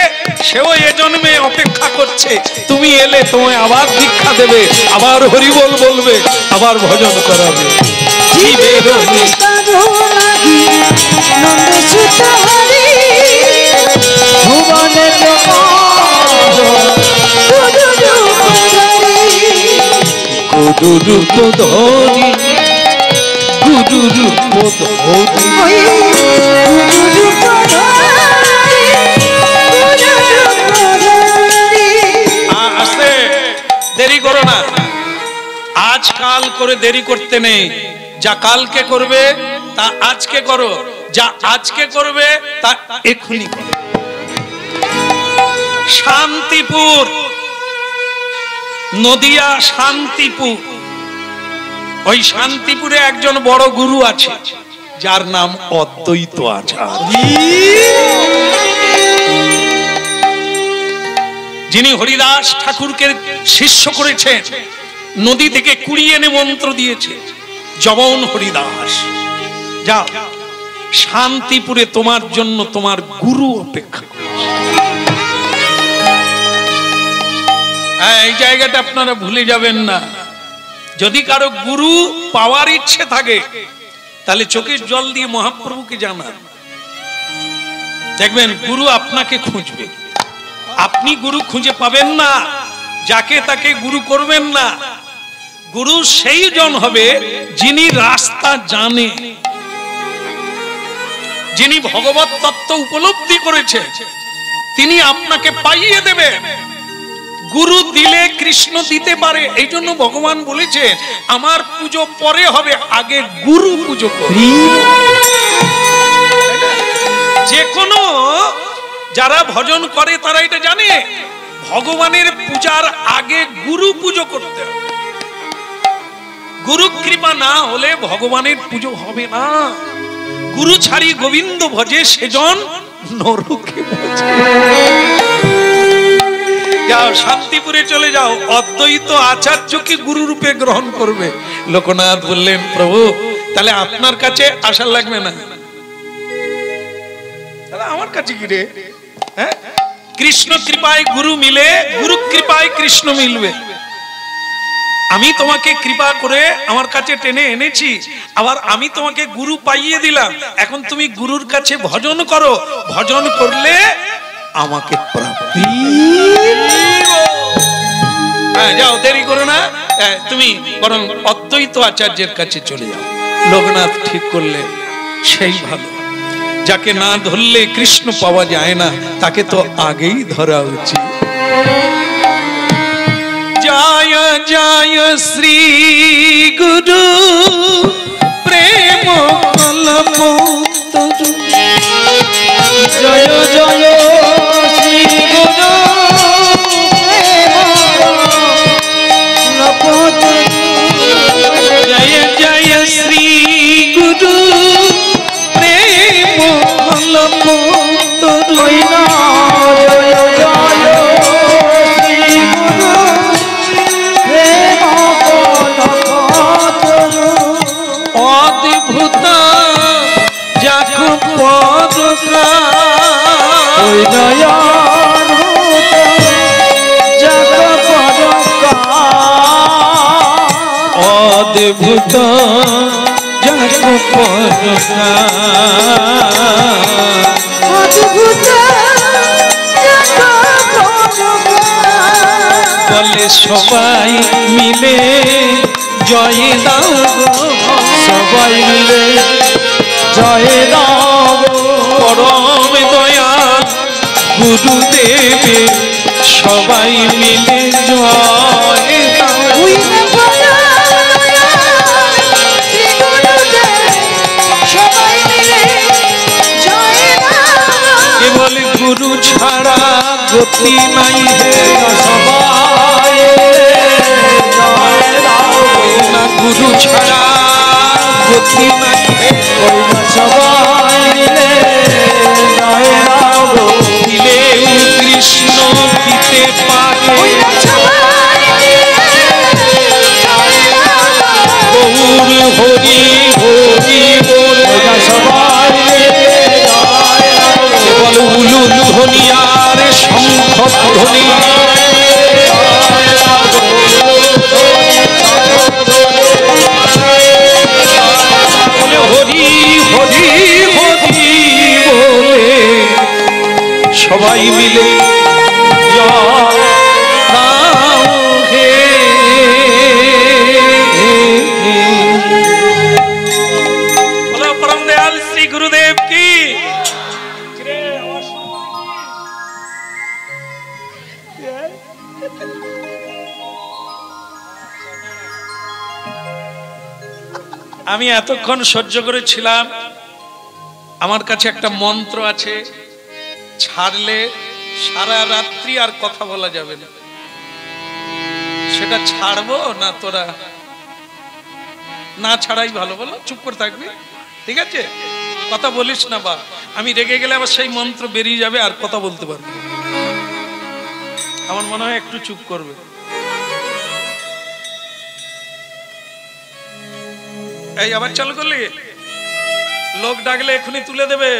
S1: সেও এ জন্মে অপেক্ষা করছে, তুমি এলে তোমায় আবার দীক্ষা দেবে, আবার হরিবল বলবে, আবার ভজন করাবে। জীবের
S3: নিস্তার লাগি, নন্দ সুত হরি ভুবনে প্রকাশ, গুরু রূপ ধরি।
S1: গুরু রূপ ধরি, গুরু রূপ ধরি,
S3: গুরু রূপ ধরি, গুরু রূপ ধরি।
S1: আসতে দেরি করো না, আজকাল করে দেরি করতে নেই। যা কালকে করবে তা আজকে করো, যা আজকে করবে তা এক্ষুনি করো। শান্তিপুর, নদিয়া শান্তিপুর, ওই শান্তিপুরে একজন বড় গুরু আছে, যার নাম অদ্বৈত আচার্য, যিনি হরিদাস ঠাকুরকে শিষ্য করেছেন, নদী থেকে কুড়িয়ে এনে মন্ত্র দিয়েছে, জবন হরিদাস। যাও, শান্তিপুরে তোমার জন্য তোমার গুরু অপেক্ষা করছে। এই জায়গাটা আপনারা ভুলে যাবেন না। যদি কারো গুরু পাওয়ার ইচ্ছে থাকে, তাহলে চোখের জল দিয়ে মহাপ্রভুকে জানান, দেখবেন গুরু আপনাকে খুঁজবে। আপনি গুরু খুঁজে পাবেন না, যাকে তাকে গুরু করবেন না। গুরু সেই জন হবে যিনি রাস্তা জানে, যিনি ভগবত তত্ত্ব উপলব্ধি করেছে, তিনি আপনাকে পাইয়ে দেবেন। গুরু দিলে কৃষ্ণ দিতে পারে, এই জন্য ভগবান বলেছে আমার পুজো পরে হবে, আগে গুরু পুজো করি। যে কোনো যারা ভজন করে তারা এটা জানে, ভগবানের পূজার আগে গুরু পুজো করতে হবে। গুরু কৃপা না হলে ভগবানের পুজো হবে না। গুরু ছাড়ি গোবিন্দ ভজে সেজন নরকে ভজে। যাও শান্তিপুরে চলে যাও, অদ্বৈত আচার্যকে গুরু রূপে গ্রহণ করবে। লোকনাথ বললেন প্রভু তাহলে আপনার কাছে আসা লাগবে না, তাহলে আমার কাছে কি রে? হ্যাঁ, কৃষ্ণ কৃপায় গুরু মিলে, গুরু কৃপায় কৃষ্ণ মিলবে। আমি তোমাকে কৃপা করে আমার কাছে টেনে এনেছি, আবার আমি তোমাকে গুরু পাইয়ে দিলাম, এখন তুমি গুরুর কাছে ভজন করো, ভজন করলে আমাকে প্রাপ্তি। হ্যাঁ যাও, দেরি করো না, তুমি বরং অদ্বৈত আচার্যের কাছে চলে যাও। লোকনাথ ঠিক করলেন সেই ভালো, যাকে না ধরলে কৃষ্ণ পাওয়া যায় না তাকে তো আগেই ধরা উচিত। জয় জয় শ্রী গুরু প্রেম কল্পতরু,
S2: জয় জয় শ্রী গুরু প্রেম কল্পতরু,
S1: জয় জয় শ্রী গুরু প্রেম কল্পতরু,
S2: জয় জয় শ্রী গুরু প্রেম কল্পতরু,
S1: অদ্ভুত যাকু পদকা, অদ্ভুত যাকু পদকা, বলে সবাই মিলে জয় দাও গো,
S2: সবাই মিলে জয় দাও
S1: পরম দয়াল গুরুদেবে, সবাই মিলে জয় দাও। কেবল গুরু ছাড়া গতি নাই হে,
S2: সবাই জয় দাও
S1: না গুরু ছাড়া গতি নাই হে,
S2: সবাই মিলে জয় দাও
S1: দিলেও কৃষ্ণ দিতে পারে, গৌর হরি হরি বল,
S2: সবাই মিলে
S1: কেবল উলুল ধ্বনি আর শঙ্খ ধ্বনি, হরি হরি হরি বলে সবাই মিলে জয় দাও হে। বলো পরম দয়াল শ্রী গুরুদেব কি। আমি এতক্ষণ সহ্য করেছিলাম, আমার কাছে একটা মন্ত্র আছে, ছাড়লে সারা রাত্রি আর কথা বলা যাবে না। সেটা ছাড়বো না তোরা না ছাড়াই ভালো, বলো চুপ করে থাকবি, ঠিক আছে? কথা বলিস না, বা আমি রেগে গেলে আবার সেই মন্ত্র বেরিয়ে যাবে আর কথা বলতে পারবো। আমার মনে হয় একটু চুপ করবে। এই আবার চালু করলি, লোক ডাকলে এখনই তুলে দেবে,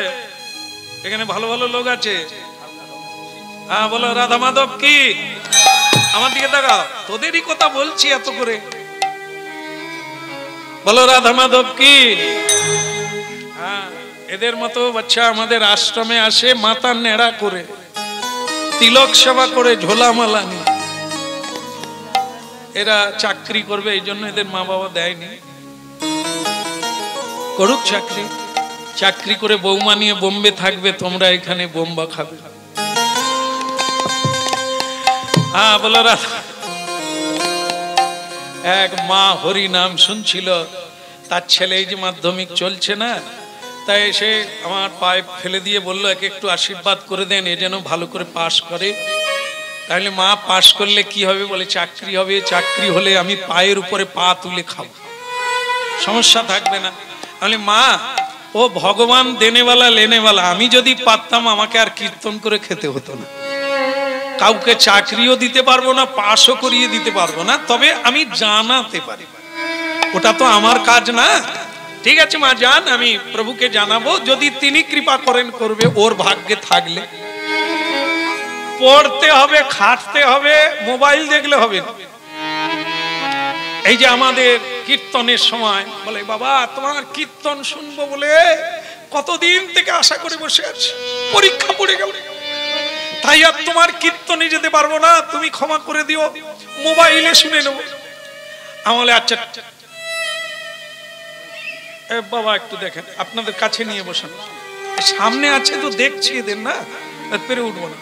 S1: এখানে ভালো ভালো লোক আছে। হ্যাঁ বলো রাধা মাধব কি, আমার দিকে তাকাও, তোদেরই কথা বলছি এত করে, বলো রাধা মাধব কি। হ্যাঁ, এদের মতো বাচ্চা আমাদের আশ্রমে আসে মাথা নেড়া করে, তিলক সেবা করে, ঝোলা মালা নিয়ে। এরা চাকরি করবে, এই জন্য এদের মা বাবা দেয়নি। করুক চাকরি, চাকরি করে বৌমা নিয়ে বোম্বে থাকবে, তোমরা এখানে বোম্বা খাবে। হ্যাঁ বলো রাধা। এক মা হরি নাম শুনছিল, তার ছেলে এই যে মাধ্যমিক চলছে না, তাই এসে আমার পায়ে ফেলে দিয়ে বললো একে একটু আশীর্বাদ করে দেন, এ যেন ভালো করে পাশ করে। তাহলে মা পাশ করলে কি হবে? বলে চাকরি হবে, চাকরি হলে আমি পায়ের উপরে পা তুলে খাবো, সমস্যা থাকবে না। তাহলে মা, ও ভগবান দেনেওয়ালা লেনেওয়ালা, আমি যদি পারতাম আমাকে আর কীর্তন করে খেতে হতো না, কাউকে চাকরিও দিতে পারবো না, পাশও করিয়ে দিতে পারবো না, তবে আমি জানাতে পারি, ওটা তো আমার কাজ না। ঠিক আছে মা যান, আমি প্রভুকে জানাবো, যদি তিনি কৃপা করেন করবে, ওর ভাগ্যে থাকলে। পড়তে হবে, খাটতে হবে, মোবাইল দেখলে হবে না। এই যে আমাদের কীর্তনের সময় বলে বাবা তোমার কীর্তন শুনবো বলে কতদিন থেকে আশা করে বসে আছি, পরীক্ষা পড়ে গেল, তাই আর তোমার কীর্তনে যেতে পারবো না, তুমি ক্ষমা করে দিও, মোবাইলে শুনে নেবো। আমলে আচ্ছা বাবা একটু দেখেন, আপনাদের কাছে নিয়ে বসান, সামনে আছে তো দেখছি, এদের না পেরে উঠবো না।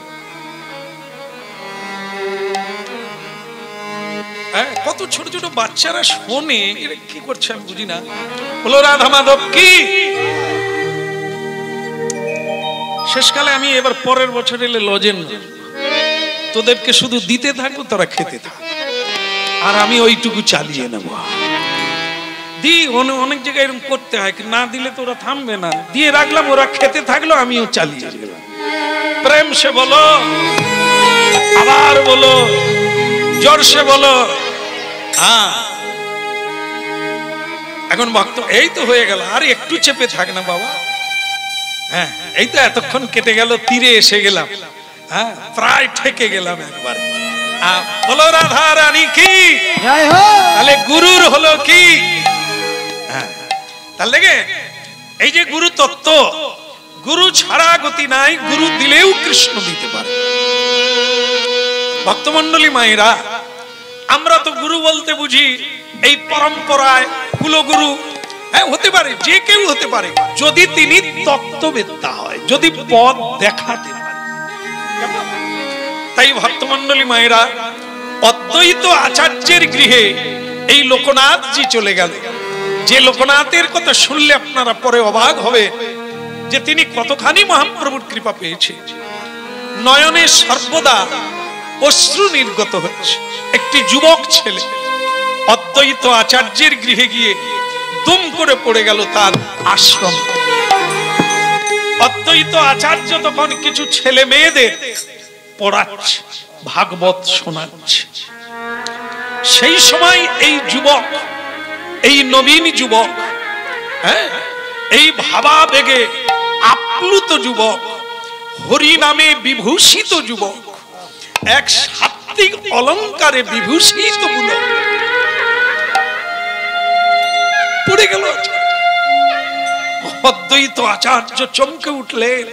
S1: কত ছোট ছোট বাচ্চারা শোনে, এরা কি করছে আমি বুঝি না। বলো রাধা মাধব কি। শেষকালে আমি এবার পরের বছর এলে লজেন তোদেরকে শুধু দিতে থাকবো, তোরা খেতে থাক, আর আমি ওইটুকু চালিয়ে নেবো। দি অনেক জায়গায় এরকম করতে হয়, না দিলে তো ওরা থামবে না, দিয়ে রাখলাম, ওরা খেতে থাকলো, আমিও চালিয়ে গেলাম। প্রেম সে বলো, আবার বলো, জোর সে বলো। হ্যাঁ এখন ভক্ত এই তো হয়ে গেল, আর একটু চেপে থাক না বাবা। হ্যাঁ এই তো এতক্ষণ কেটে গেল, তীরে এসে গেলাম, হ্যাঁ প্রায় ঠেকে গেলাম একবার। বলো রাধা রানী কি। তাহলে গুরুর হলো কি। হ্যাঁ তার লেগে এই যে গুরু তত্ত্ব, গুরু ছাড়া গতি নাই, গুরু দিলেও কৃষ্ণ দিতে পারে। ভক্তমন্ডলী মায়েরা, আমরা তো গুরু বলতে বুঝি এই পরম্পরায় কুলগুরু, হ্যাঁ হতে পারে, যে কেউ হতে পারে, যদি তিনি তত্ত্ববেত্তা হয়, যদি পথ দেখাতে পারে। তাই ভক্তমন্ডলী মায়েরা, অদ্বৈত আচার্যের গৃহে এই লোকনাথ জি চলে গেল, যে লোকনাথের কথা শুনলে আপনারা পরে অবাক হবে যে তিনি কতখানি মহাপ্রভুর কৃপা পেয়েছে। নয়নে সর্বদা অশ্রু নির্গত হচ্ছে। একটি যুবক ছেলে অদ্বৈত আচার্যের গৃহে গিয়ে দুম করে পড়ে গেল তার আশ্রম। অদ্বৈত আচার্য তখন কিছু ছেলে মেয়েদের পড়াচ্ছে, ভাগবত শোনাচ্ছে। সেই সময় এই যুবক, এই নবীন যুবক, হ্যাঁ এই ভাবাবেগে আপ্লুত যুবক, হরি নামে বিভূষিত যুবক, এক সাত্বিক অলঙ্কারে বিভূষিত যুবক পড়ে গেল। অদ্বৈত আচার্য চমকে উঠলেন।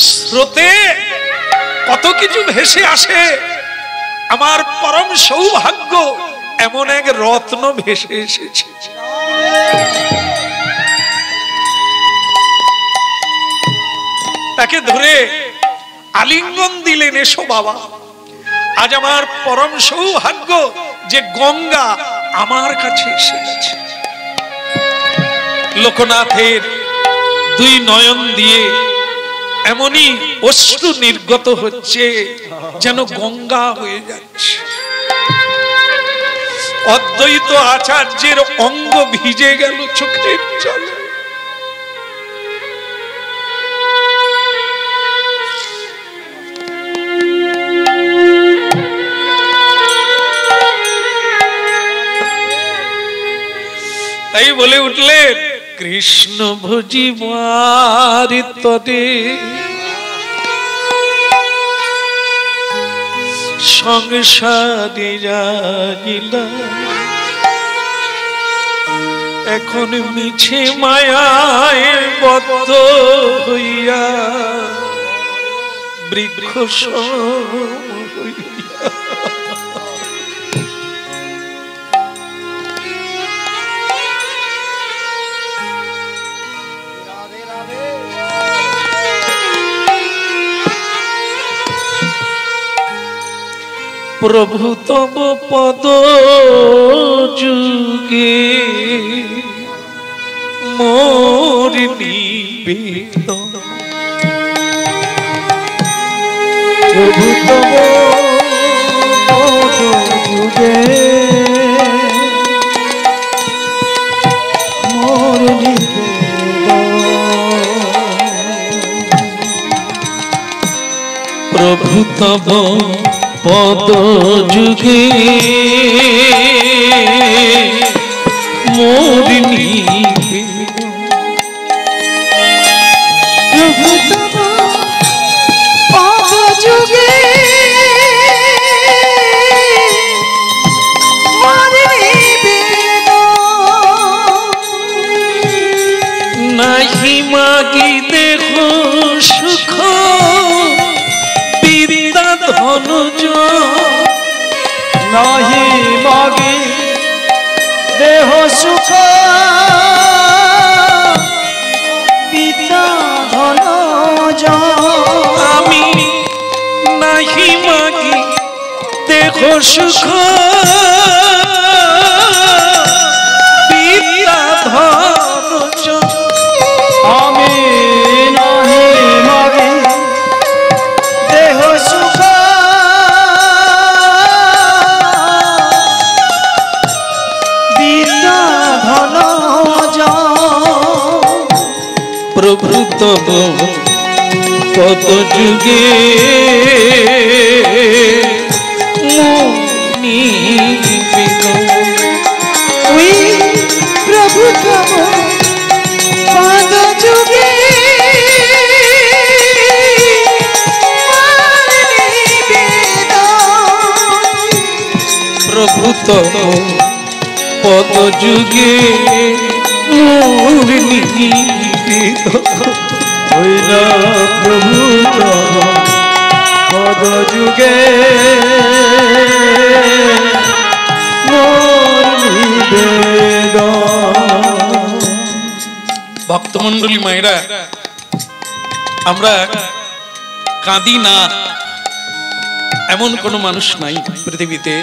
S1: স্রোতে কত কিছু ভেসে আসে, আমার পরম সৌভাগ্য এমন এক রত্ন ভেসে এসেছে। তাকে ধরে আলিঙ্গন দিলেন, এসো বাবা, আজ আমার পরম সৌভাগ্য যে গঙ্গা আমার কাছে এসেছে। লোকনাথের দুই নয়ন দিয়ে এমনই অশ্রু নির্গত হচ্ছে যেন গঙ্গা হয়ে যাচ্ছে। অদ্বৈত আচার্যের অঙ্গ ভিজে গেল চোখের জলে। তাই বলে উঠলেন, কৃষ্ণ ভজিবার তরে সংসারে যাইলা, এখন মিছে মায়ায় বদ্ধ হইয়া বৃক্ষ হইয়া। প্রভু তব পদ যুগে মোর নিবেদন।
S2: প্রভু তব পদ যুগে মোর নিবেদন।
S1: প্রভু তব পদ যুগে মোর নিবেদন।
S3: প্রভু তব পদ যুগে মোর নিবেদন।
S1: নাহি মাগি দেহ সুখ বিদ্যা ধন
S2: নাহি মাগি দেহ সুখ বিদ্যা ধন
S1: আমি নাহি মাগি দেহ সুখ বিদ্যা ধন
S2: আমি নাহি মাগি দেহ সুখ বিদ্যা ধন
S1: প্রভু তব পদ যুগে নিবেদন।
S3: ওই প্রভু তব পদ যুগে মোর নিবেদন।
S1: প্রভু তব পদ যুগে মোর নিবেদন।
S2: হইল প্রভু তব পদ যুগে মোর নিবেদন।
S1: ভক্তমন্ডলী মায়েরা, আমরা কাঁদি না এমন কোন মানুষ নাই পৃথিবীতে।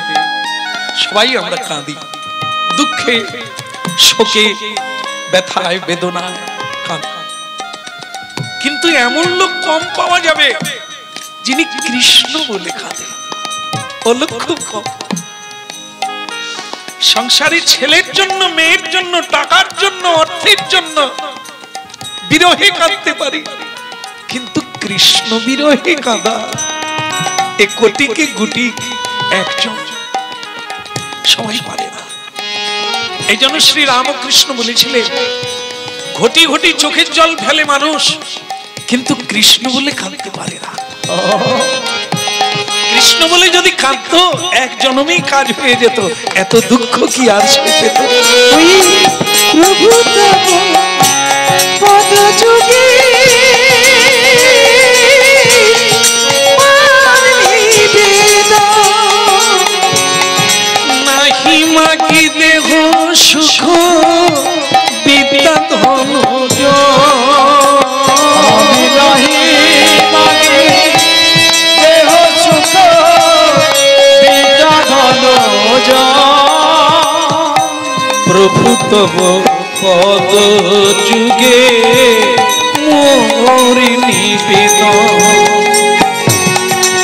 S1: সবাই আমরা কাঁদি, দুঃখে শোকে ব্যথায় বেদনায় কাঁদি। কিন্তু এমন লোক কম পাওয়া যাবে যিনি কৃষ্ণ বলে কাঁদেন। ও লোক খুব কম। সংসারী ছেলের জন্য, মেয়ের জন্য, টাকার জন্য, অর্থের জন্য বিরহে কাঁদতে পারি, কিন্তু কৃষ্ণ বিরহে কাঁদা এ কোটিকে গুটি একজন সবাই পারে না। এই জন্য শ্রী রামকৃষ্ণ বলেছিলেন, ঘটি ঘটি চোখের জল ফেলে মানুষ, কিন্তু কৃষ্ণ বলে কাঁদতে পারে না। কৃষ্ণ বলে যদি কাঁদতো এক জন্মেই কাজ হয়ে যেত, এত দুঃখ কি আর সে পেত?
S3: ওই প্রভু তব পদ যুগে মোর নিবেদন।
S1: নাহি মাগি দেহ সুখ বিদ্যা ধন
S2: আমি নাহি মাগি দেহ সুখ বিদ্যা ধন
S1: প্রভু তব পদ যুগে মোর নিবেদন।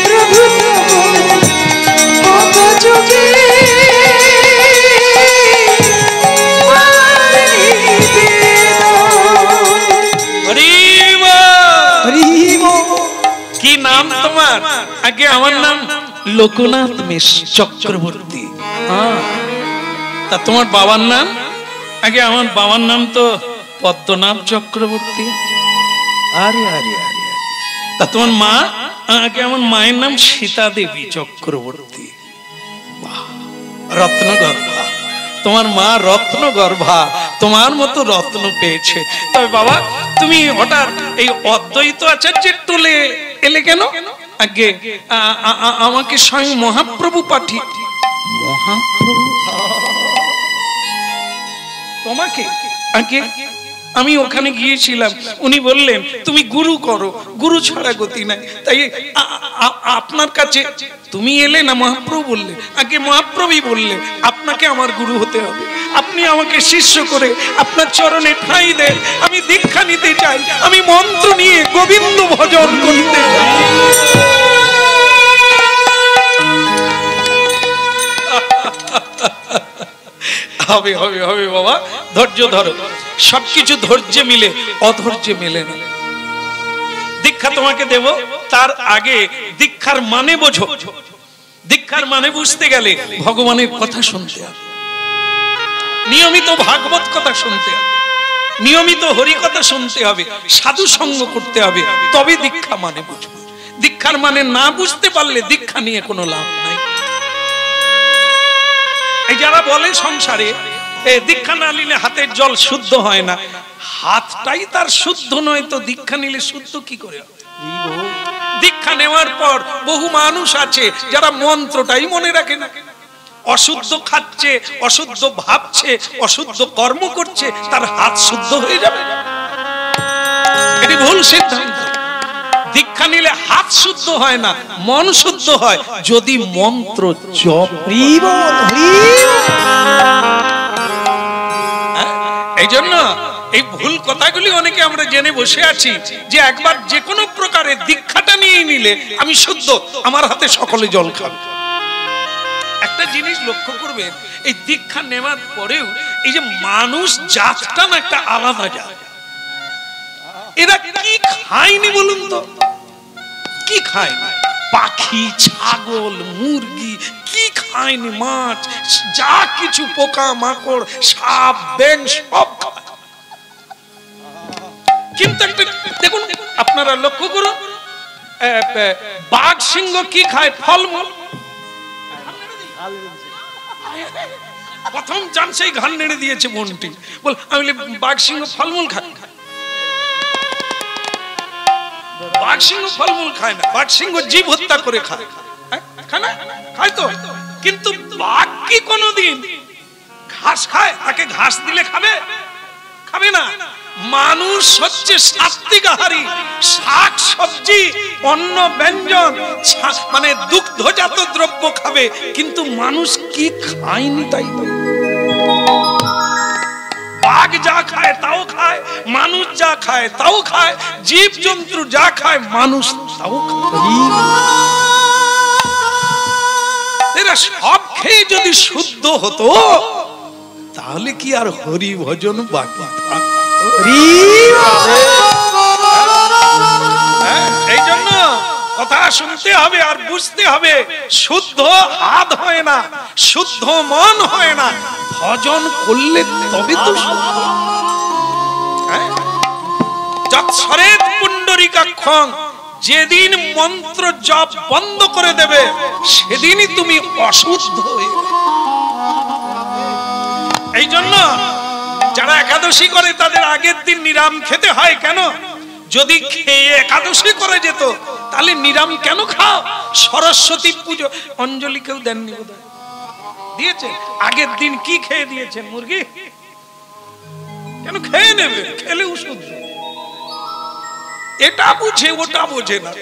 S3: প্রভু তব পদ যুগে মোর নিবেদন।
S1: হরি বল।
S3: হরি বল।
S1: কি নাম তোমার? আগে আমার নাম লোকনাথ চক্রবর্তী। তা তোমার বাবার নাম? আগে আমার বাবার নাম তো পদ্মনাভ চক্রবর্তী। আরে আরে আরে আরে। তা তোমার মা? আগে আমার মায়ের নাম সীতা দেবী চক্রবর্তী। রত্নগর্ভা। তোমার মা রত্নগর্ভা, তোমার মতো রত্ন পেয়েছে। তবে বাবা, তুমি হঠাৎ এই অদ্বৈত আচার্যের টোলে এলে কেন? আগে আমাকে স্বয়ং মহাপ্রভু পাঠিয়ে। মহাপ্রভু তোমাকে? আগে আমি ওখানে গিয়েছিলাম, উনি বললেন তুমি গুরু করো, গুরু ছাড়া গতি নাই। তাই আপনার কাছে তুমি এলে না, মহাপ্রভু বললে, আগে মহাপ্রভুই বললে আপনাকে আমার গুরু হতে হবে, আপনি আমাকে শিষ্য করে আপনার চরণে ঠাঁই দেন, আমি দীক্ষা নিতে চাই, আমি মন্ত্র নিয়ে গোবিন্দ ভজন করতে চাই। হবে হবে হবে বাবা, ধৈর্য ধরো, সবকিছু ধৈর্য মিলে, অধৈর্য মেলে না। দীক্ষা তোমাকে দেব, তার আগে দীক্ষার মানে বোঝো। দীক্ষার মানে বুঝতে গেলে ভগবানের কথা শুনতে হবে, নিয়মিত ভাগবত কথা শুনতে হবে, নিয়মিত হরি কথা শুনতে হবে, সাধু সঙ্গ করতে হবে, তবে দীক্ষা মানে বুঝবো। দীক্ষার মানে না বুঝতে পারলে দীক্ষা নিয়ে কোনো লাভ নাই। এই যারা বলে সংসারে দীক্ষা না নিলে হাতের জল শুদ্ধ হয় না, হাতটাই তার শুদ্ধ নয় তো দীক্ষা নিলে শুদ্ধ কি করে হবে? দীক্ষা নেওয়ার পর বহু মানুষ আছে যারা মন্ত্রটাই মনে রাখে না, অশুদ্ধ খাচ্ছে, অশুদ্ধ ভাবছে, অশুদ্ধ কর্ম করছে, তার হাত শুদ্ধ হয়ে যাবে? এটি ভুল সিদ্ধান্ত। দীক্ষা নিলে হাত শুদ্ধ হয় না, মন শুদ্ধ হয় যদি মন্ত্র জপ। এই জন্য এই ভুল কথাগুলি অনেকে আমরা জেনে বসে আছি যে একবার যে কোনো প্রকারে দীক্ষাটা নিয়ে নিলে আমি শুদ্ধ, আমার হাতে সকলে জল খাবে। একটা জিনিস লক্ষ্য করবেন, এই দীক্ষা নেওয়ার পরেও এই যে মানুষ জাতটা না একটা আলাদা জাত। এরা কি খায়নি বলুন তো? কি খায়নি? পাখি, ছাগল, মুরগি, কি খায়নি? মাছ, যা কিছু পোকা মাকড়, সাপ, ব্যাঙ সব খায়। কিন্তু একটা দেখুন, আপনারা লক্ষ্য করুন, বাঘ সিংহ কি খায়? ফলমূল। প্রথম চান্সেই ঘান নেড়ে দিয়েছে মনটি, বল আমি বাঘ সিংহ ফলমূল খায়। বাঘ সিংহ ফলমূল খায় না, বাঘ সিংহ জীব হত্যা করে খায়। খায় তো, কিন্তু বাঘ কি কোনোদিন ঘাস খায়? তাকে ঘাস দিলে খাবে? খাবে না। মানুষ হচ্ছে সাত্বিক আহারী, শাক সবজি, অন্ন ব্যঞ্জন, মানে দুগ্ধজাত দ্রব্য খাবে, কিন্তু মানুষ কি খায়নি তাই তো। বাঘ যা খায় তাও খায়, মানুষ যা খায় তাও খায়, জীব জন্তু যা খায় মানুষ তাও খায়। এরা সব খেয়ে যদি শুদ্ধ হতো তাহলে কি আর হরি ভজন বাকি থাকতো? এই জন্য কথা শুনতে হবে আর বুঝতে হবে, শুদ্ধ হাত হয় না, শুদ্ধ মন হয় না, ভজন করলে তবে তো শুদ্ধ। যৎসরেৎ পুণ্ডরীকাক্ষং, যেদিন মন্ত্র জপ বন্ধ করে দেবে সেদিনই তুমি অশুদ্ধ হয়ে। এই জন্য যারা একাদশী করে তাদের আগের দিন নিরাম খেতে হয় কেন? যদি খেয়ে একাদশী করে যেত তাহলে নিরাম কেন খাও? সরস্বতী পুজো অঞ্জলি কেউ দেননি বোধহয়, দিয়েছে? আগের দিন কি খেয়ে দিয়েছেন? মুরগি? কেন খেয়ে নেবে? খেলে শুদ্ধ। এটা বুঝে ওটা বোঝে না।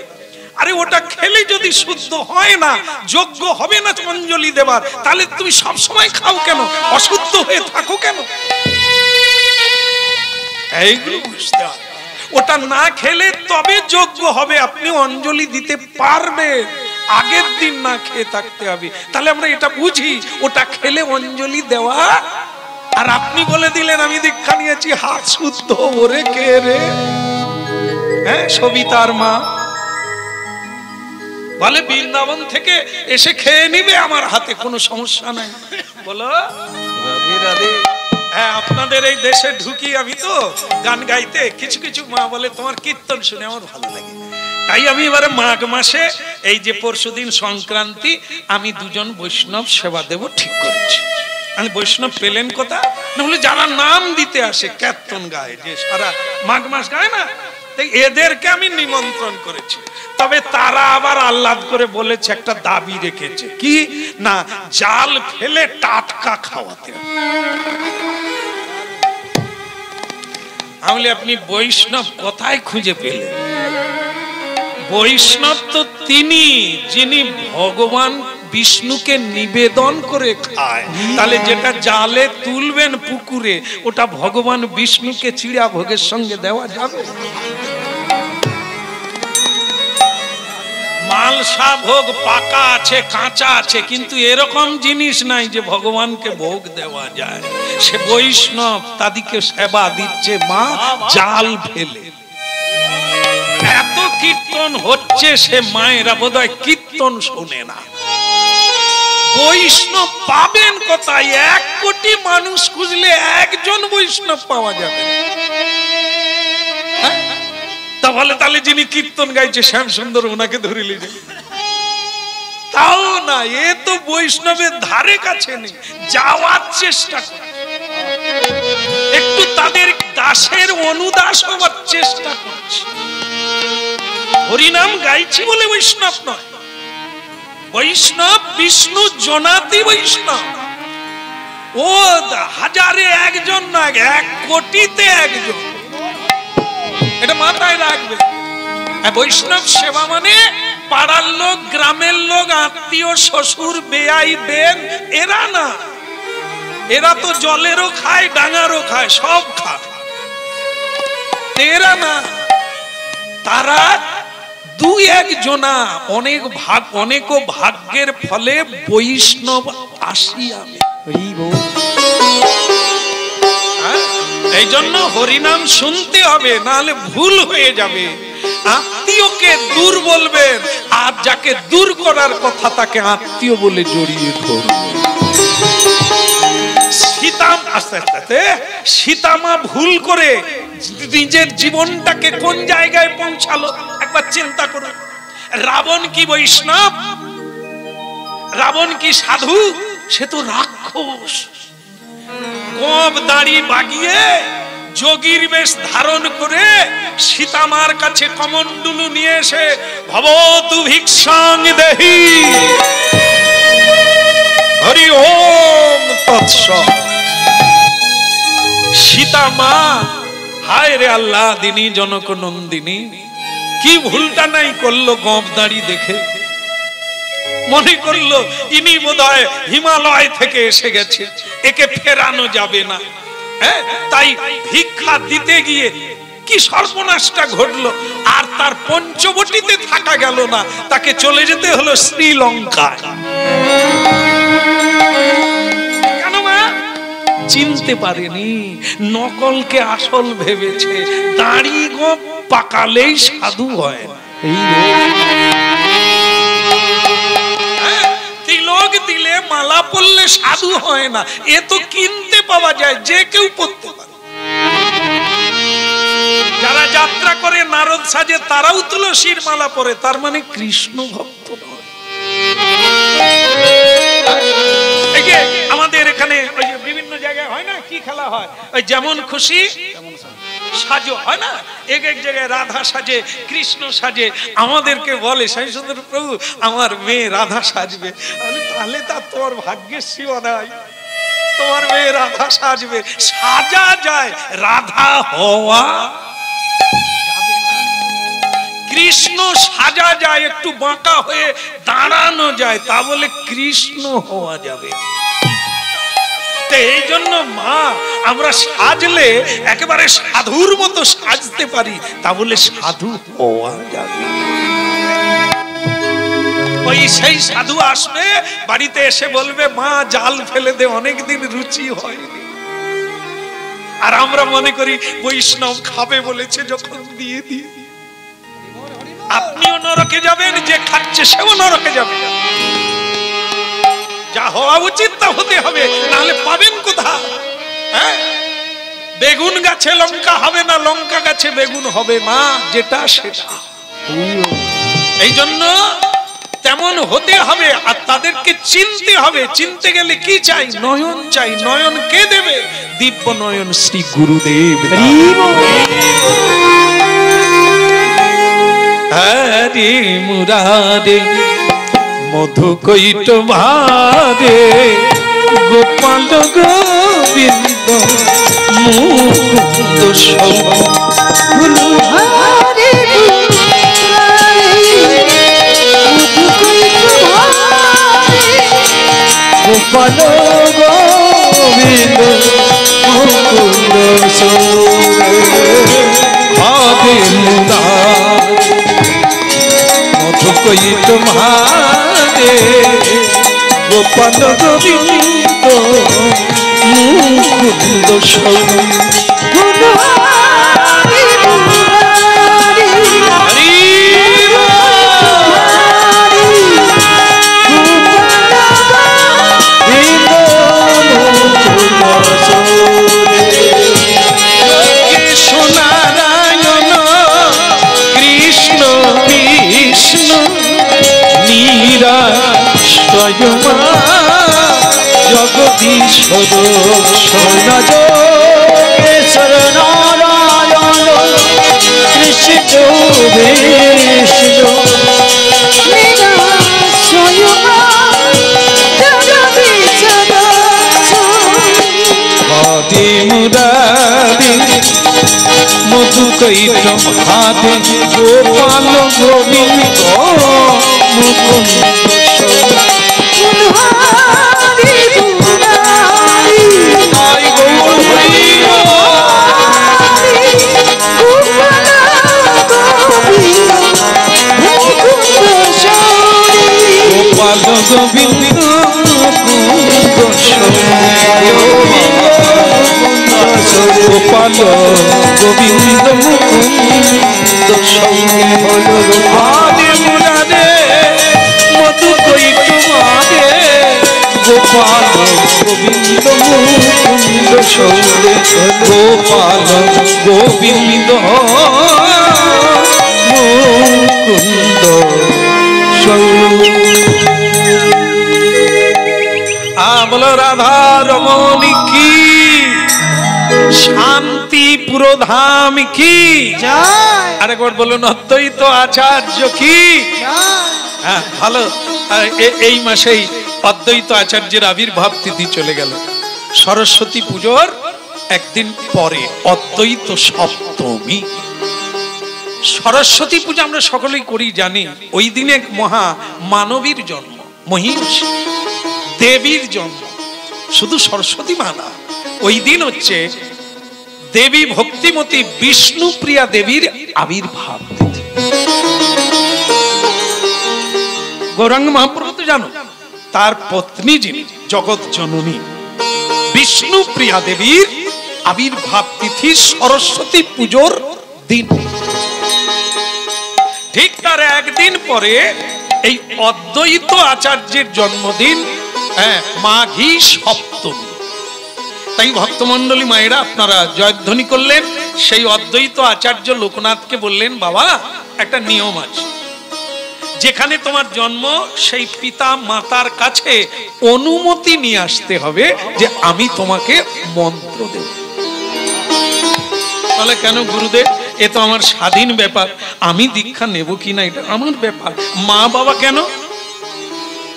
S1: আরে ওটা খেলে যদি শুদ্ধ হয় না, যোগ্য হবে না অঞ্জলি দেবার, তাহলে তুমি সব সময় খাও কেন? অশুদ্ধ হয়ে থাকো কেন? এইগুলো বুঝতে হবে। ওটা না খেলে তবে যোগ্য হবে, আপনি অঞ্জলি দিতে পারবেন। আগের দিন না খেয়ে থাকতে হবে। তাহলে আমরা এটা বুঝি, ওটা খেলে অঞ্জলি দেওয়া। আর আপনি বলে দিলেন আমি দীক্ষা নিয়েছি, হাত শুদ্ধ। ওরে কে রে? হ্যাঁ, সবিতার মা বলে বৃন্দাবন থেকে এসে খেয়ে নিবে আমার হাতে, কোনো সমস্যা নাই। বলো রাধে রাধে। হ্যাঁ, আপনাদের এই দেশে ঢুকি আমি তো গান গাইতে, কিছু কিছু মা বলে তোমার কীর্তন শুনে আমার ভালো লাগে। তাই আমি এবারে মাঘ মাসে, এই যে পরশুদিন সংক্রান্তি, আমি দুজন বৈষ্ণব সেবা দেব ঠিক করেছি। আমি বৈষ্ণব পেলেন কথা, না হলে যারা নাম দিতে আসে, কীর্তন গায়, যে সারা মাঘ মাস গায় না, এদেরকে আমি নিমন্ত্রণ করেছি। তবে তারা আবার আহ্লাদ করে বলেছে, একটা দাবি রেখেছে, কি না, জাল ফেলে টাটকা খাওয়াতে। আমি আপনি বৈষ্ণব কোথায় খুঁজে পেলেন? বৈষ্ণব তো তিনি যিনি ভগবান বিষ্ণুকে নিবেদন করে খায়। তাহলে যেটা জালে তুলবেন পুকুরে, ওটা ভগবান বিষ্ণুকে চিড়া ভোগের সঙ্গে দেওয়া যাবে? মালসা ভোগ পাকা আছে, কাঁচা আছে, কিন্তু এরকম জিনিস নাই যে ভগবানকে ভোগ দেওয়া যায়। সে বৈষ্ণব, তাদেরকে সেবা দিচ্ছে মা জাল ফেলে। এত কীর্তন হচ্ছে, সে মায়েরা বোধহয় কীর্তন শোনে না। বৈষ্ণব পাবেন কোথায়? 1 কোটি মানুষ খুঁজলে একজন বৈষ্ণব পাওয়া যাবে। তাহলে যিনি কীর্তন গাইছে শ্যাম সুন্দর, ওনাকে ধরে নিয়ে তাও না, এ তো বৈষ্ণবের ধারে কাছে নেই, যাওয়ার চেষ্টা করে, একটু তাদের দাসের অনুদাস হওয়ার চেষ্টা করছে। হরিনাম গাইছি বলে বৈষ্ণব নয়। বৈষ্ণব বিষ্ণু জনাতি বৈষ্ণব। ও হাজারে একজন না, 1 কোটিতে একজন। এটা মাথায় রাখবে। বৈষ্ণব সেবা মানে পাড়ার লোক, গ্রামের লোক, আত্মীয়, শ্বশুর, বেয়াই, বেন, এরা না। এরা তো জলেরও খায়, ডাঙারও খায়, সব খায়। এরা না, তারা 2-1 জনা, অনেক ভাগ্যের ফলে বৈষ্ণব আসিয়ামে। এই জন্য হরিনাম শুনতে হবে, নাহলে ভুল হয়ে যাবে। আত্মীয়কে দূর বলবেন, আর যাকে দূর করার কথা তাকে আত্মীয় বলে জড়িয়ে ধরবেন। সীতামা ভুল করে নিজের জীবনটাকে কোন জায়গায় পৌঁছালো একবার চিন্তা করুন। রাবণ কি বৈষ্ণব? রাবণ কি সাধু? সে তো রাক্ষস। গোপ দাড়ি বাগিয়ে যোগীর বেশ ধারণ করে সীতামার কাছে কমণ্ডলু নিয়ে এসে ভবতু ভিক্ষাং দেহি, হরি ওম তৎসৎ। সীতামা, হায় রে আল্লাহ দিনী জনক নন্দিনী, কি ভুলটা নাই করলো গোপ দাড়ি দেখে। মনে করলো ইনি বোধহয় হিমালয় থেকে এসে গেছে, একে ফেরানো যাবে না। তাই ভিক্ষা দিতে গিয়ে কি সর্বনাশটা ঘটলো। আর তার পঞ্চবটিতে থাকা গেল না, তাকে চলে যেতে হলো শ্রীলঙ্কায়। কেন মা? চিনতে পারেনি, নকলকে আসল ভেবেছে। দাড়ি গোপ পাকালেই সাধু হয় না। তিলক দিলে, মালা পরলে সাধু হয় না। এ তো কিনতে পাওয়া যায়, যে কেউ পড়তে পারে। যারা যাত্রা করে নারদ সাজে, তারাও তুলসীর মালা পরে, তার মানে কৃষ্ণ ভক্ত নয়। আমাদের এখানে ওই যে বিভিন্ন জায়গায় হয় না, কি খেলা হয়, ওই যেমন খুশি সাজো হয় না, এক জায়গায় রাধা সাজে, কৃষ্ণ সাজে। আমাদেরকে বলে স্বামী সুন্দর প্রভু আমার মেয়ে রাধা সাজবে। তাহলে তা তোর ভাগ্যের সীমা নাই, তোমার মেয়ে রাধা সাজবে। সাজা যায়, রাধা হওয়া কৃষ্ণ সাজা যায়, একটু বাঁকা হয়ে দাঁড়ানো যায়, তা বলে কৃষ্ণ হওয়া যাবে। এই জন্য মা, আমরা সাজলে একেবারে সাধুর মতো সাজতে পারি, তা বলে সাধু হওয়া যাবে। ওই সেই সাধু আসবে, বাড়িতে এসে বলবে মা জাল ফেলে দে, অনেকদিন রুচি হয়নি। আর আমরা মনে করি বৈষ্ণব খাবে বলেছে যখন দিয়ে দিয়ে। আপনিও নরকে যাবেন, যে খাচ্ছে সেও নরকে যাবে। যা হওয়া উচিত তা হতে হবে, নাহলে পাবেন কোথায়? বেগুন গাছে লঙ্কা হবে না, লঙ্কা গাছে বেগুন হবে না, যেটা সেটা। এই জন্য তেমন হতে হবে, আর তাদেরকে চিনতে হবে। চিনতে গেলে কি চাই? নয়ন চাই। নয়ন কে দেবে? দিব্য নয়ন শ্রী গুরুদেব। হরি মুরারে মধু কৈট ভারে গোপাল গোবিন্দ মুখ
S3: ফুলহারে
S2: গোপাল গোবিন্দ মুকুন্দ
S1: ভাবে মধু কই তোমারে গোপাল গোবিন্দ মুকুন্দ নারায়ণ কৃষ্ণ বিষ্ণু নিরাশ্রয় জগদীশ্বর
S2: সোনাজেশ্বর নারায়ণ কৃষ্ণ বিষ্ণু
S1: হাতে মুরারি মধু কৈট হাতে গোপাল গোবিন্দ মুকুন্দ গোপাল গোবিন্দ গোপাল গোবিন্দ মুকুন্দ আদে মুরারে মধু কৈট মারে গোপাল গোবিন্দ মুকুন্দ গোপাল গোবিন্দ মুকুন্দ বলো রাধা রমণী কি শান্তি পুরোধাম কি আরেকবার বলুন অদ্বৈত আচার্য কি হ্যাঁ ভালো। এই মাসেই অদ্বৈত আচার্যের আবির্ভাব তিথি চলে গেল। সরস্বতী পুজোর একদিন পরে অদ্বৈত সপ্তমী। সরস্বতী পূজা আমরা সকলেই করি জানি। ওই দিনে এক মহা মানবীর জন্ম, মহিষী দেবীর জন্ম। শুধু সরস্বতী মানা, ওই দিন হচ্ছে দেবী ভক্তিমতী বিষ্ণুপ্রিয়া দেবীর আবির্ভাব তিথি। গৌরাঙ্গ মহাপ্রভু তো জানো, তার পত্নী যিনি জগৎ জননী বিষ্ণুপ্রিয়া দেবীর আবির্ভাব তিথি সরস্বতী পুজোর দিন। ঠিক তার একদিন পরে এই অদ্বৈত আচার্যের জন্মদিন, মাঘী সপ্তমী। তাই ভক্তমন্ডলী মায়েরা আপনারা জয়ধ্বনি করলেন। সেই অদ্বৈত আচার্য লোকনাথকে বললেন, বাবা একটা নিয়ম আছে, যেখানে তোমার জন্ম সেই পিতা মাতার কাছে অনুমতি নিয়ে আসতে হবে যে আমি তোমাকে মন্ত্র দেব। তাহলে কেন গুরুদেব, এ তো আমার স্বাধীন ব্যাপার, আমি দীক্ষা নেব কিনা এটা আমার ব্যাপার। মা বাবা কেন?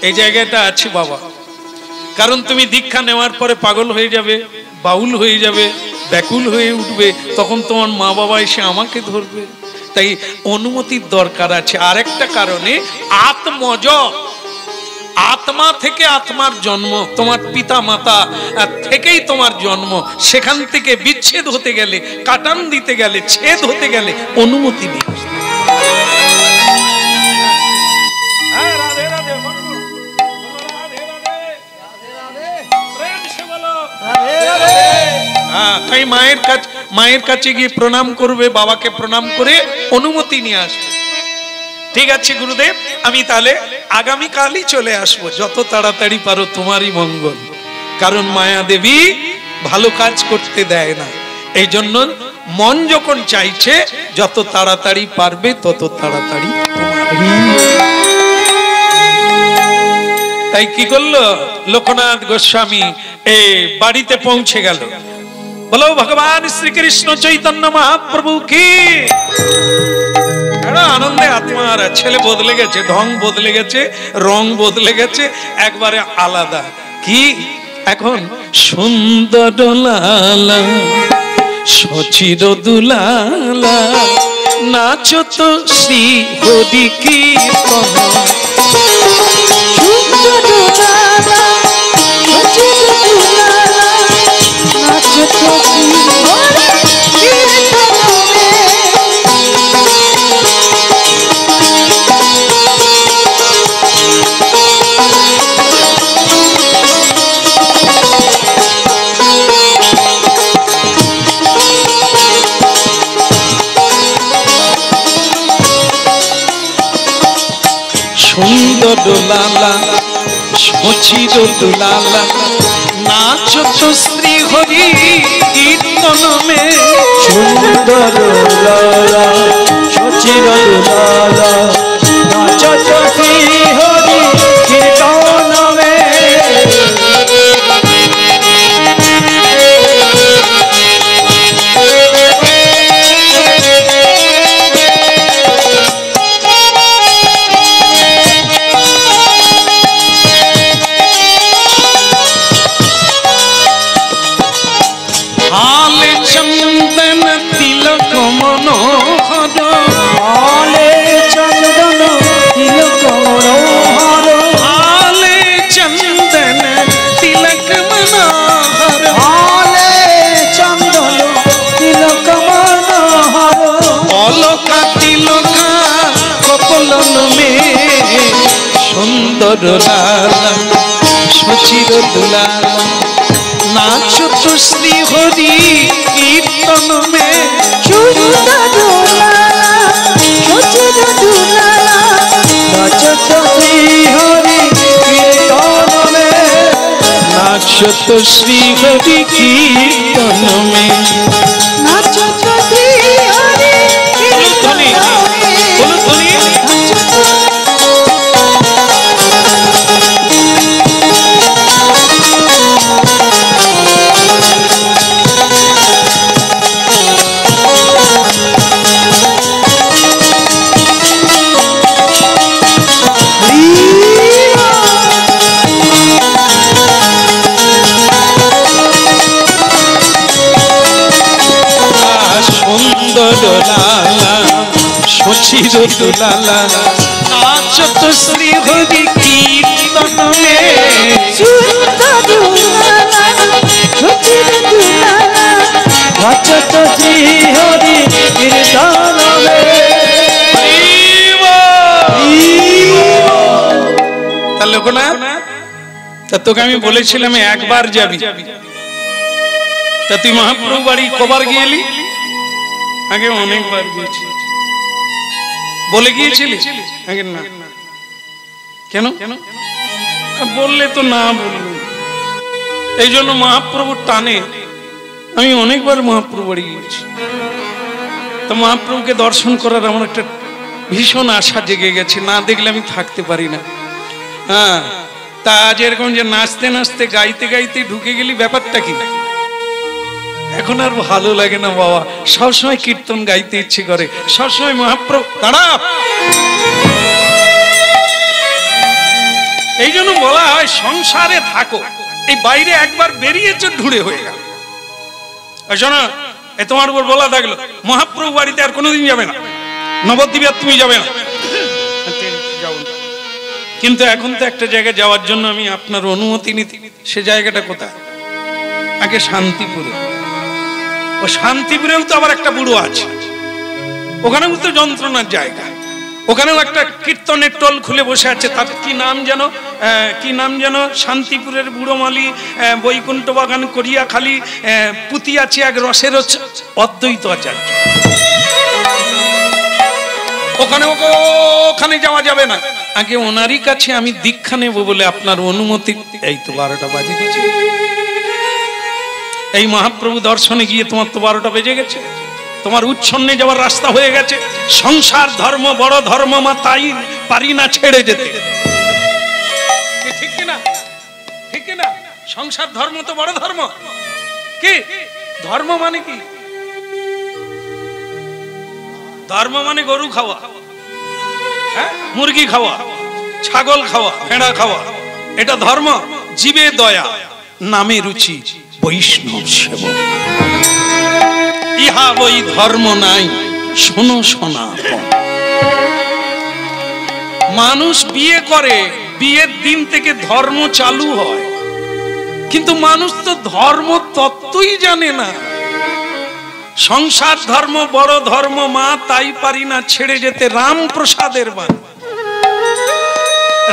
S1: এই জায়গাটা আছে বাবা, কারণ তুমি দীক্ষা নেওয়ার পরে পাগল হয়ে যাবে, বাউল হয়ে যাবে, ব্যাকুল হয়ে উঠবে, তখন তোমার মা বাবা এসে আমাকে ধরবে। তাই অনুমতির দরকার আছে। আরেকটা কারণে আত্মজ, আত্মা থেকে আত্মার জন্ম, তোমার পিতা মাতা থেকেই তোমার জন্ম। সেখান থেকে বিচ্ছেদ হতে গেলে, কাটান দিতে গেলে, ছেদ হতে গেলে অনুমতি নেই। তাই মায়ের কাছে গিয়ে প্রণাম করবে, বাবাকে প্রণাম করে অনুমতি নিয়ে আসবে। ঠিক আছে গুরুদেব, আমি তাহলে আগামীকালই চলে আসবো, যত তাড়াতাড়ি পারো তোমারই মঙ্গল। কারণ মায়া দেবী ভালো কাজ করতে দেয় না, এই জন্য মন যখন চাইছে যত তাড়াতাড়ি পারবে তত তাড়াতাড়ি। তাই কি করলো লোকনাথ গোস্বামী, এই বাড়িতে পৌঁছে গেল। বলো ভগবান শ্রীকৃষ্ণ চৈতন্য মহাপ্রভু কি। আনন্দে আত্মার ছেলে বদলে গেছে, ঢং বদলে গেছে, রং বদলে গেছে, একবারে আলাদা। কি এখন সুন্দর লালা সচির দুলালা নাচো তো শ্রী হরি কীর্তন সুন্দর লালা সচির দুলালা নাচো তো শ্রী হরি কীর্তন মে
S2: সুন্দর লালা সচির দুলালা নাচো তো শ্রী হরি কীর্তন মে
S1: সুন্দর লালা সচির দুলালা নাচো তো শ্রী হরি কীর্তন মে
S3: সুন্দর লালা সচির দুলালা
S2: নাচো তো শ্রী হরি কীর্তন মে
S1: নাচো তো শ্রী হরি কীর্তন মে
S3: নাচো তো শ্রী হরি কীর্তন মে
S1: সচির দুলালা নাচো তো শ্রী হরি কীর্তন মে
S3: সুন্দর লালা সচির দুলালা
S2: নাচো তো শ্রী হরি কীর্তন মে
S1: তাহলে লোকনাথ তা তোকে আমি বলেছিলাম একবার যাবি তা তুই মহাপ্রভু বাড়ি কবার গিয়েলি আগে অনেকবার গিয়েছি বলে গিয়েছিলি আগে না কেন বললে তো না বললো এই জন্য মহাপ্রভুর টানে আমি অনেকবার মহাপ্রভু বাড়ি গিয়েছি তো মহাপ্রভুকে দর্শন করার আমার একটা ভীষণ আশা জেগে গেছে না দেখলে আমি থাকতে পারি না হ্যাঁ তা আজ এরকম যে নাচতে নাচতে গাইতে গাইতে ঢুকে গেলি ব্যাপারটা কি এখন আর ভালো লাগে না বাবা সবসময় কীর্তন গাইতে ইচ্ছে করে সবসময় মহাপ্রভু দাঁড়া এই জন্য বলা হয় সংসারে থাকো এই বাইরে একবার বেরিয়েছে ঢুড়ে হয়ে গেল শোনো এ তোমার উপর বলা থাকলো মহাপ্রভু বাড়িতে আর কোনোদিন যাবে না নবদ্বীপে তুমি যাবে না কিন্তু এখন তো একটা জায়গায় যাওয়ার জন্য আমি আপনার অনুমতি নিতে সে জায়গাটা কোথায় আগে শান্তিপুরে ও শান্তিপুরেও তো আবার একটা বুড়ো আছে ওখানেও তো যন্ত্রণার জায়গা ওখানেও একটা কীর্তনের টোল খুলে বসে আছে তার কি নাম যেন শান্তিপুরের বুড়ো মালি বৈকুণ্ঠ বাগান করিয়া খালি পুঁতি আছে এক রসের অদ্বৈত আচার্য ওখানে যাওয়া যাবে না আগে ওনারই কাছে আমি দীক্ষা নেব বলে আপনার অনুমতি এই তো 12টা বাজে গেছে এই মহাপ্রভু দর্শনে গিয়ে তোমার তো 12টা বেজে গেছে তোমার উচ্ছন্নে যাওয়ার রাস্তা হয়ে গেছে সংসার ধর্ম বড় ধর্ম মা তাই পারি না ছেড়ে যেতে ঠিক কি না সংসার ধর্ম তো বড় ধর্ম কি ধর্ম মানে কি ধর্ম মানে গরু খাওয়া মুরগি খাওয়া ছাগল খাওয়া ভেড়া খাওয়া এটা ধর্ম জীবে দয়া নামে রুচি বৈষ্ণব সেবক ইহা ওই ধর্ম নাই, শোনো সনাতন। মানুষ বিয়ে করে, বিয়ের দিন থেকে ধর্ম চালু হয়, কিন্তু মানুষ তো ধর্ম তত্ত্বই জানে না। সংসার ধর্ম বড় ধর্ম, মা তাই পারি না ছেড়ে যেতে রামপ্রসাদের বাড়ি।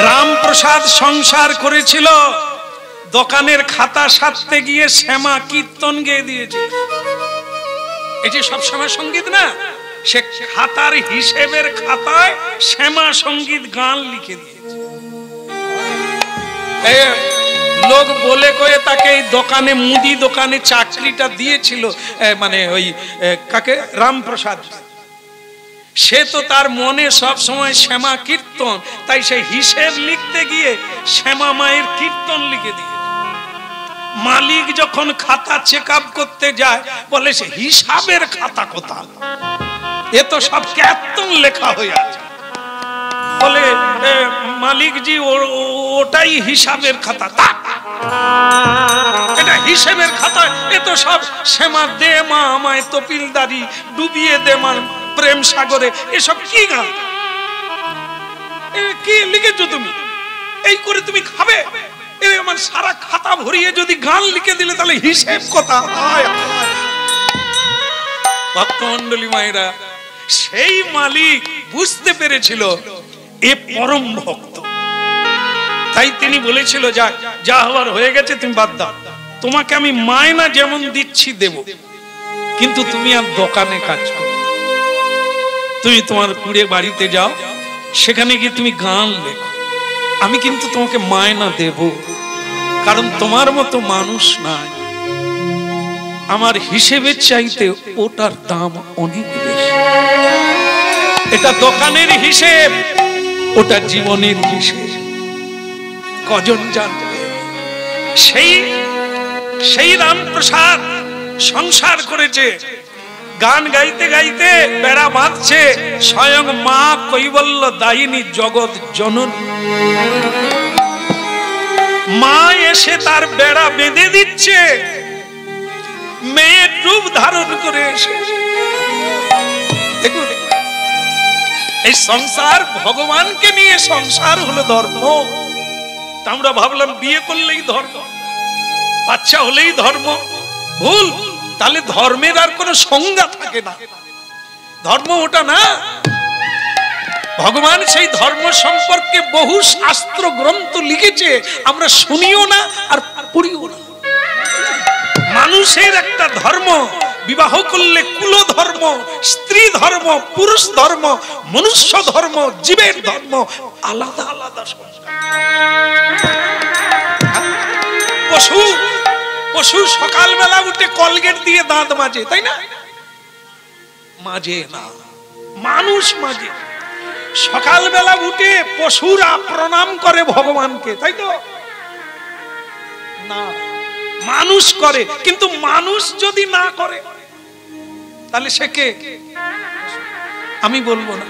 S1: রামপ্রসাদ সংসার করেছিল, দোকানের খাতা সারতে গিয়ে শ্যামা কীর্তন গেয়ে দিয়েছে। এটি সবসময় সঙ্গীত না, সে খাতার হিসেবের খাতায় শ্যামা সঙ্গীত গান লিখে দিয়েছে। লোক বলে কয়ে তাকে এই দোকানে, মুদি দোকানে চাকরিটা দিয়েছিল, মানে ওই কাকে, রামপ্রসাদ। সে তো তার মনে সব সময় শ্যামা কীর্তন, তাই সে হিসেব লিখতে গিয়ে শ্যামা মায়ের কীর্তন লিখে দিয়েছে। মালিক যখন খাতা চেক আপ করতে যায়, বলে সে হিসাবের খাতা কোথায়, এ তো সব কীর্তন লেখা হয়ে আছে। বলে মালিক জি ওটাই হিসাবের খাতা, এটা হিসেবের খাতা, এ তো সব শ্যামা দে মা আমায় তপিলদারি, ডুবিয়ে দে মার প্রেম সাগরে, এসব কি গান, কি লিখেছো তুমি, এই করে তুমি খাবে? আমার সারা খাতা ভরিয়ে যদি গান লিখে দিলে তাহলে হিসেব কথা। ভক্তমণ্ডলী মায়েরা, সেই মালিক বুঝতে পেরেছিল এ পরম ভক্ত, তাই তিনি বলেছিল যা যা হওয়ার হয়ে গেছে তুমি বাদ দাও, তোমাকে আমি মায়না যেমন দিচ্ছি দেব, কিন্তু তুমি আর দোকানে কাজ করো, তুমি তোমার কুড়ে বাড়িতে যাও, সেখানে গিয়ে তুমি গান লেখো, আমি কিন্তু তোমাকে মায়না দেব, কারণ তোমার মতো মানুষ নাই, আমার হিসেবের চাইতে ওটার দাম অনেক বেশি। এটা দোকানের হিসেব, ওটা জীবনের হিসেব, কজন জানবে? সেই রামপ্রসাদ সংসার করেছে, গান গাইতে গাইতে বেড়া বাঁধছে, স্বয়ং মা কৈবল্য দায়িনী জগৎ জননী মা এসে তার বেড়া বেঁধে দিচ্ছে, মেয়ের রূপ ধারণ করে এসে। দেখুন, এই সংসার ভগবানকে নিয়ে সংসার হলো ধর্ম। আমরা ভাবলাম বিয়ে করলেই ধর্ম, বাচ্চা হলেই ধর্ম, ভুল। তাহলে ধর্মের আর কোনো সংজ্ঞা থাকে না, ধর্ম ওটা না। ভগবান সেই ধর্ম সম্পর্কে বহু শাস্ত্র গ্রন্থ লিখেছে, আমরা শুনিও না আর পড়িও না। মানুষের একটা ধর্ম, বিবাহ করলে কুল ধর্ম, স্ত্রী ধর্ম, পুরুষ ধর্ম, মনুষ্য ধর্ম, জীবের ধর্ম, আলাদা আলাদা সংস্কার। পশু সকালবেলা উঠে কলগেট দিয়ে দাঁত মাজে, তাই না? মাজে না, মানুষ মাজে। সকালবেলা উঠে পশুরা প্রণাম করে ভগবানকে, তাই তো না? মানুষ করে, কিন্তু মানুষ যদি না করে তাহলে সে কে? আমি বলবো না।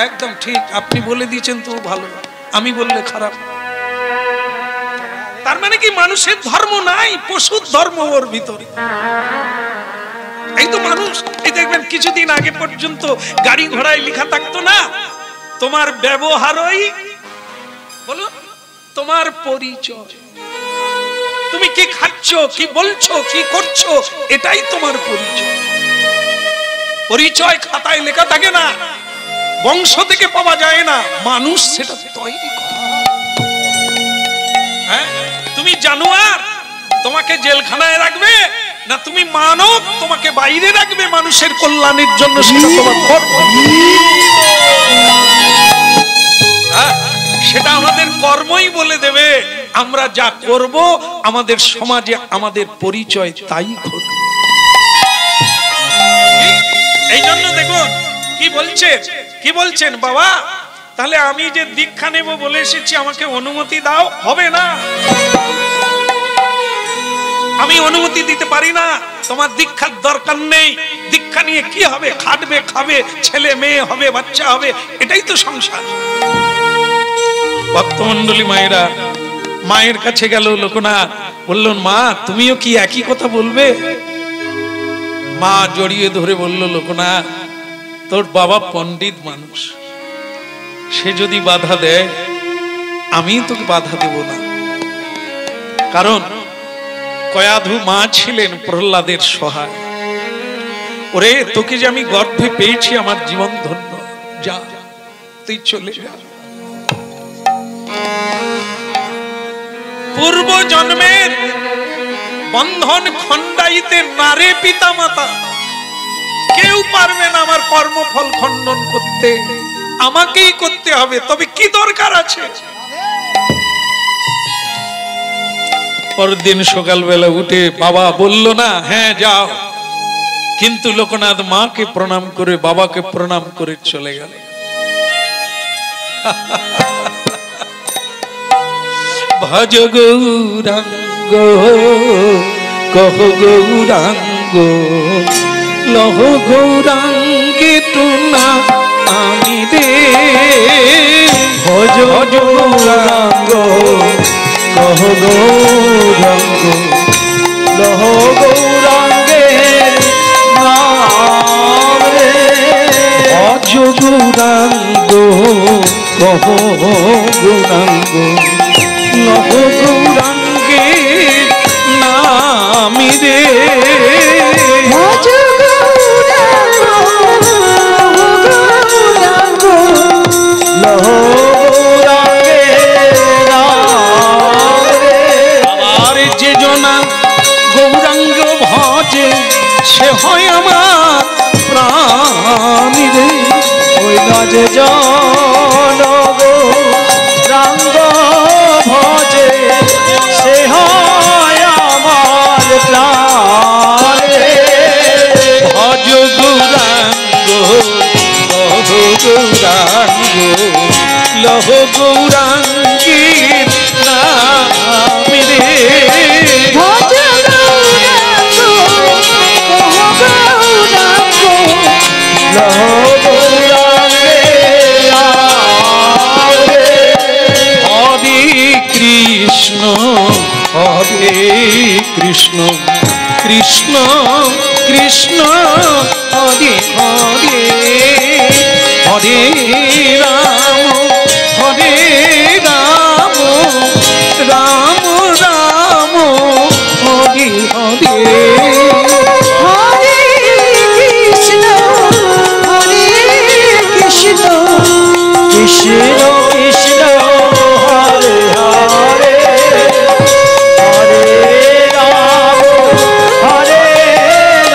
S1: একদম ঠিক, আপনি বলে দিয়েছেন তো ভালো, আমি বললে খারাপ। তার মানে কি মানুষের ধর্ম নাই, পশুর ধর্ম ওর ভিতরে। এই তো মানুষ। এই দেখবেন কিছুদিন আগে পর্যন্ত গাড়ি ঘোড়ায় লেখা থাকতো না, তোমার ব্যবহারই বলো তোমার পরিচয়। তুমি কি খাচ্ছ, কি বলছো, কি করছো, এটাই তোমার পরিচয়। পরিচয় খাতায় লেখা থাকে না, বংশ থেকে পাওয়া যায় না, মানুষ সেটা তৈরি করে। হ্যাঁ, তুমি জানোয়ার, তোমাকে জেলখানায় রাখবে না তুমি মানব, তোমাকে বাইরে রাখবে মানুষের কল্যাণের জন্য, সেটা তোমার কর্ম। সেটা আমাদের কর্মই বলে দেবে। আমরা যা করব আমাদের সমাজে আমাদের পরিচয় তাই ঘটবে। এই জন্য দেখুন কি বলছেন বাবা, তাহলে আমি যে দীক্ষা নেব বলে এসেছি, আমাকে অনুমতি দাও। হবে না, আমি অনুমতি দিতে পারি না, তোমার দীক্ষার দরকার নেই। দীক্ষা নিয়ে কি হবে? খাটবে, খাবে, ছেলে মেয়ে হবে, বাচ্চা হবে, এটাই তো সংসার। ভক্তমণ্ডলী মায়েরা, মায়ের কাছে গেল লোকনাথ, বললেন মা তুমিও কি একই কথা বলবে? মা জড়িয়ে ধরে বলল, লোকনাথ, তোর বাবা পণ্ডিত মানুষ, সে যদি বাধা দেয় আমি তোকে বাধা দেব না। কারণ কয়াধু মা ছিলেন প্রহ্লাদের সহায়। ওরে, তোকে যে আমি গর্ভে পেয়েছি, আমার জীবন ধন্য, যা তুই চলে যা। পূর্ব জন্মের বন্ধন খণ্ডাইতে নারে পিতা মাতা, কেউ পারবে না আমার কর্মফল খণ্ডন করতে, আমাকেই করতে হবে। তবে কি দরকার আছে? পরের দিন সকালবেলা উঠে বাবা বলল না, হ্যাঁ যাও, কিন্তু লোকনাথ মাকে প্রণাম করে বাবাকে প্রণাম করে চলে গেল। ভজ গৌরাঙ্গ কহ গৌরাঙ্গ লহ গৌরাঙ্গে তুনা আমি দে। ভজ গৌরাঙ্গ কহ গৌরাঙ্গ লহ গৌরাঙ্গে নাম রে। ভজ গৌরাঙ্গ কহ গৌরাঙ্গ লহ গৌরাঙ্গে নামি রে।
S3: ভজ গৌরাঙ্গ গৌরাঙ্গ
S2: লহ গৌরাঙ্গে নাম রে।
S1: আর যে জনা গৌরাঙ্গ ভজে সে হয় আমার প্রাণী রে।
S2: ওই না যে জন গৌরাঙ্গ ভজে সে হয় আমার প্রাণ রে।
S1: ভজ গৌরাঙ্গ লহ গৌরাঙ্গ লহ গৌরাঙ্গী নামি রে।
S3: ভজ গৌরাঙ্গ গৌরাঙ্গ
S2: লহ গৌরাঙ্গে নাম রে।
S1: হরে কৃষ্ণ হরে কৃষ্ণ কৃষ্ণ কৃষ্ণ হরে হরে। হরে রাম হরে রাম রাম রাম হরে হরে।
S3: হরে কৃষ্ণ
S2: কৃষ্ণ কৃষ্ণ হরে হরে। হরে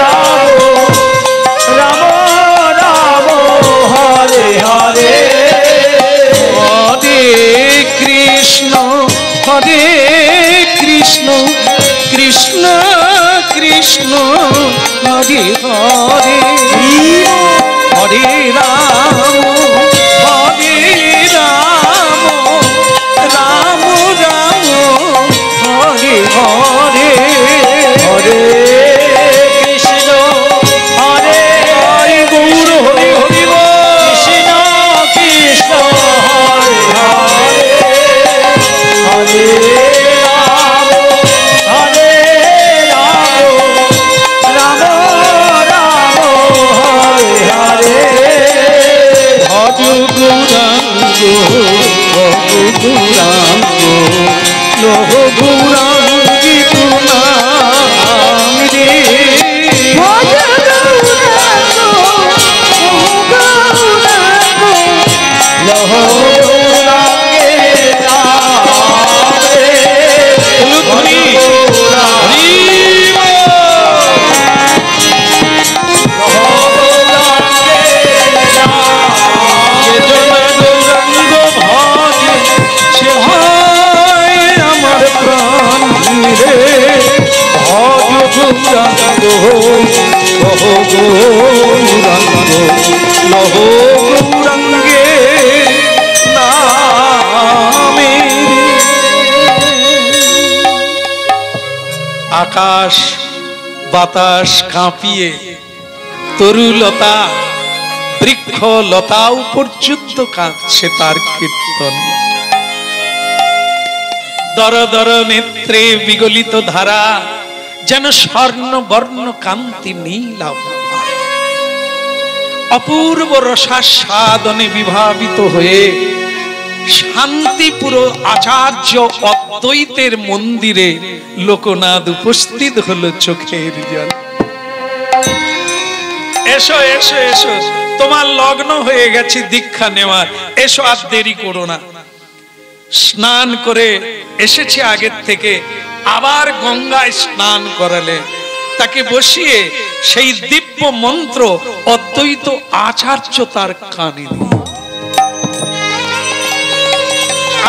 S2: রাম রাম রাম হরে হরে।
S1: হরে কৃষ্ণ কৃষ্ণ কৃষ্ণ হরে হরে। হরে রাম রাম রাম হরে হরে।
S2: হরে কৃষ্ণ হরে
S1: গৌর হরি হরি
S2: কৃষ্ণ কৃষ্ণ হরে হরে। হরে রাম রাম রাম হরে হরে।
S1: ভজ গৌরাঙ্গ গৌরাঙ্গ লহ গৌরাঙ্গী নামি রে।
S3: ভজ গৌরাঙ্গ গৌরাঙ্গ
S2: লহ গৌরাঙ্গে নাম রে।
S1: হরি হরি যে জনা গৌরাঙ্গ ভজে সে হয় আমার প্রাণ রে। ভজ গৌরাঙ্গ কহ গৌরাঙ্গ লহ গৌরাঙ্গে নামে। আকাশ বাতাস কাঁপিয়ে তরুলতা বৃক্ষ লতাও পর্যন্ত কাঁদছে তার কীর্তন। দর দর নেত্রে বিগলিত ধারা যেন স্বর্ণ বর্ণ কান্তি নীলাভ, অপূর্ব রসাস্বাদনে বিভাবিত হয়ে শান্তিপুর আচার্য অদ্বৈতের মন্দিরে লোকনাথ উপস্থিত হলো চোখের জল। এসো এসো এসো, তোমার লগ্ন হয়ে গেছে দীক্ষা নেওয়ার, এসো আর দেরি করো না। স্নান করে এসেছে আগের থেকে, আবার গঙ্গায় স্নান করালে, তাকে বসিয়ে সেই দিব্য মন্ত্র অদ্বৈত আচার্য তার কানে দিল।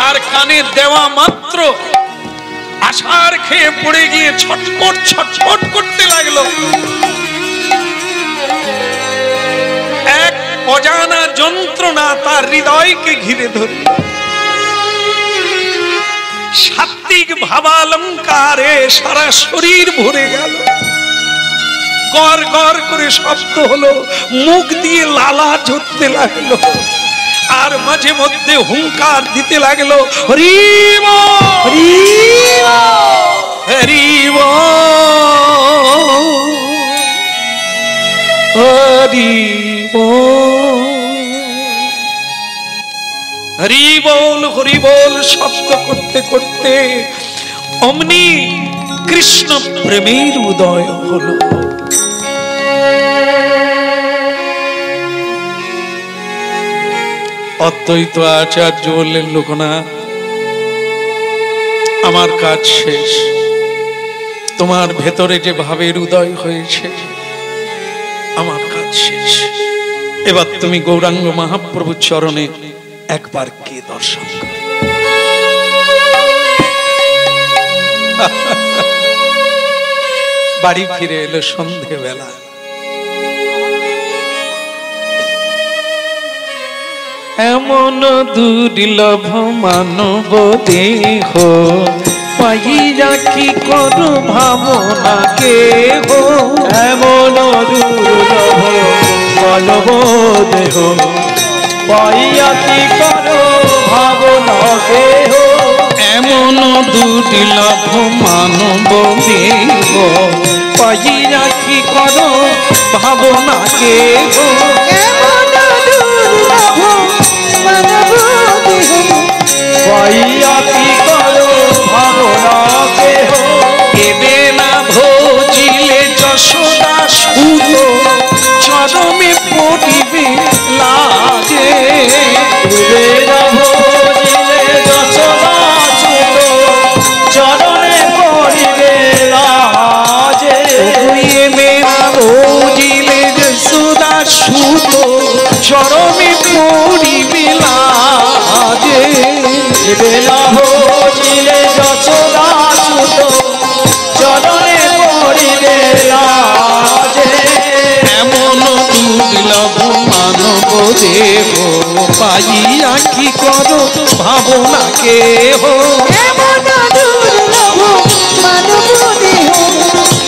S1: আর কানে দেওয়া মাত্র আষাঢ় খেয়ে পড়ে গিয়ে ছটফট ছটফট করতে লাগলো। এক অজানা যন্ত্রণা তার হৃদয়কে ঘিরে ধরল। সাত্বিক ভাবালঙ্কারে সারা শরীর ভরে গেল। গড় গড় করে শব্দ হলো, মুখ দিয়ে লালা ঝরতে লাগলো, আর মাঝে মধ্যে হুঙ্কার দিতে লাগলো, হরি বল হরি বল হরি বল হরি বল হরি বল শব্দ করতে করতে অমনি কৃষ্ণ প্রেমের উদয় হলো। অদ্বৈত আচার্য বললেন, লোকনাথ, আমার কাজ শেষ। তোমার ভেতরে যে ভাবের উদয় হয়েছে, আমার কাজ শেষ। এবার তুমি গৌরাঙ্গ মহাপ্রভুর চরণে একবার কে দর্শন করো। বাড়ি ফিরে এলো সন্ধেবেলা। এমন দুর্লভ মানব দেহ পাইয়া কি করো ভাবনা কেহ।
S2: এমন দুর্লভ মানব দেহ পাইয়া কি করো ভাবনা কেহ।
S1: এমন দুর্লভ মানব দেহ পাইয়া কি করো ভাবনা কেহ।
S2: পাইয়া কি করো ভাবনা কেহ।
S1: এবে না ভোজিলে যশোদা সুত চরমে পড়িবে লাগে।
S2: এবে না ভোজিলে যশোদা সুত চরণে পড়িবে লাজে।
S1: এবে না ভোজিলে যশোদা সুত চরমে পড়িবে লাগে।
S2: এবে না ভোজিলে যশোদা সুত চরণে পড়িবে লাজে।
S1: এমন দুর্লভ মানব দেহ পাইয়া কি করো ভাবনা কেহ।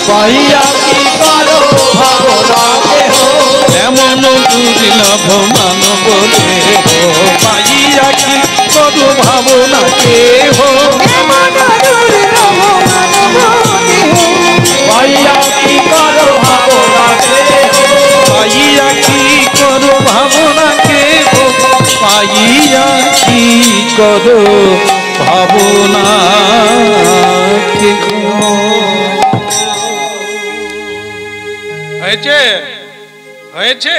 S2: পাইয়া কি করো ভাবনা কেহ।
S1: এমন দুর্লভ মানব দেহ পাইয়া কি করো ভাবনা কেহ।
S2: পাইয়া কি করো ভাবনা কেহ।
S1: পাইয়া কি করো ভাবনা কেহ। পাইয়া কি করো ভাবনা কেহ। হয়েছে হয়েছে।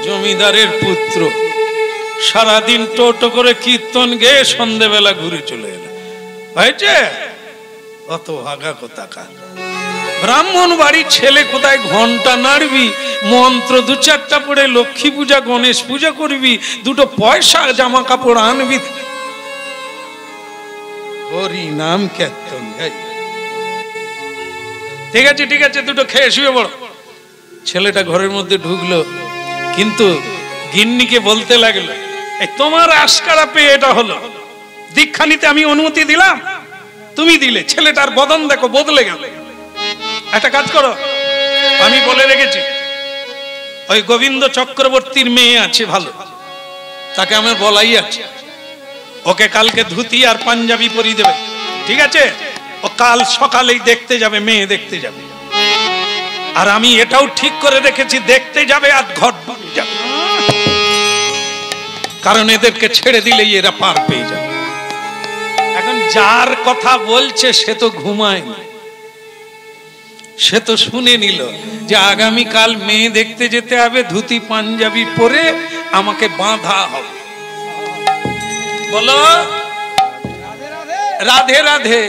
S1: জমিদারের পুত্র সারাদিন টোটো করে কীর্তন গেয়ে সন্ধ্যেবেলা ঘুরে চলে এলো। হয়েছে অত ভাগা কোথাকা। ব্রাহ্মণ বাড়ির ছেলে কোথায় ঘন্টা নাড়বি, মন্ত্র দু চারটা পড়ে লক্ষ্মী পূজা গণেশ পূজা করবি, দুটো পয়সা জামা কাপড় আনবি। হরি নাম কীর্তন। ঠিক আছে ঠিক আছে, দুটো খেয়ে শুয়ে পড়ো। ছেলেটা ঘরের মধ্যে ঢুকলো, কিন্তু গিন্নিকে বলতে লাগলো, এই তোমার আশকারা পেয়ে এটা হলো, দীক্ষা নিতে আমি অনুমতি দিলাম, তুমি দিলে। ছেলেটার বদন দেখো বদলে গেল। একটা কাজ করো, আমি বলে রেখেছি, ওই গোবিন্দ চক্রবর্তীর মেয়ে আছে ভালো, তাকে আমার বলাই আছে, ওকে কালকে ধুতি আর পাঞ্জাবি পরিয়ে দেবে, ঠিক আছে? ও কাল সকালেই দেখতে যাবে, মেয়ে দেখতে যাবে। আর আমি এটাও ঠিক করে রেখেছি, দেখতে যাবে আর ঘর ঢুকে যাবে, কারণ এদেরকে ছেড়ে দিলেই এরা পার পেয়ে যাবে। এখন যার কথা বলছে সে তো ঘুমায়নি, সে তো শুনে নিল যে আগামীকাল মেয়ে দেখতে যেতে হবে, ধুতি পাঞ্জাবি পরে আমাকে বাঁধা হবে। বলো রাধে রাধে,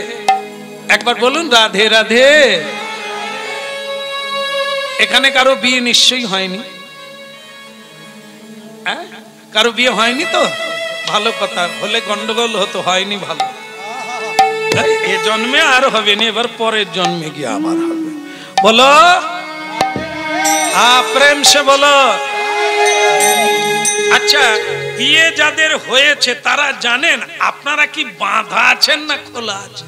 S1: একবার বলুন রাধে রাধে। এখানে কারো বিয়ে নিশ্চয়ই হয়নি, কারো বিয়ে হয়নি তো ভালো কথা, হলে গন্ডগোল হতো, হয়নি ভালো। এ জন্মে আর হবে না, এবার পরের জন্মে গিয়ে আবার হবে। বলো হ্যাঁ, প্রেম সে বলো। আচ্ছা, বিয়ে যাদের হয়েছে তারা জানেন আপনারা কি বাঁধা আছেন না খোলা আছে?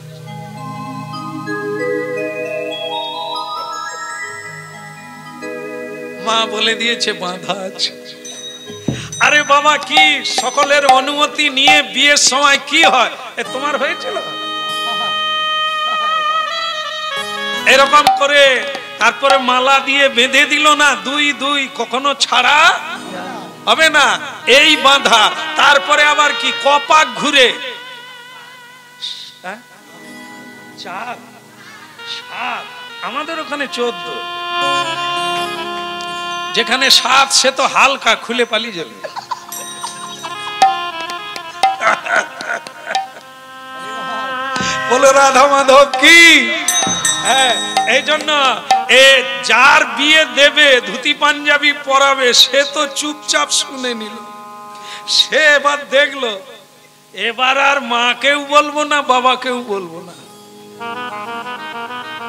S1: মা বলে দিয়েছে বাঁধা আছে। আরে বাবা, কি সকলের অনুমতি নিয়ে বিয়ের সময় কি হয়? তোমার হয়েছিল এরকম করে, তারপরে মালা দিয়ে বেঁধে দিল না, দুই দুই কখনো ছাড়া হবে না, এই বাঁধা। তারপরে আবার কি কপাক ঘুরে, 4 7, আমাদের ওখানে 14, যেখানে 7 সে তো হালকা খুলে পালিয়ে যাবে। বলে রাধা মাধব কি। হ্যাঁ, এই জন্য যার বিয়ে দেবে, ধুতি পাঞ্জাবি পরাবে, সে তো চুপচাপ শুনে নিল। সে এবার দেখলো এবার আর মাকেও বলবো না, বাবাকেও বলবো না,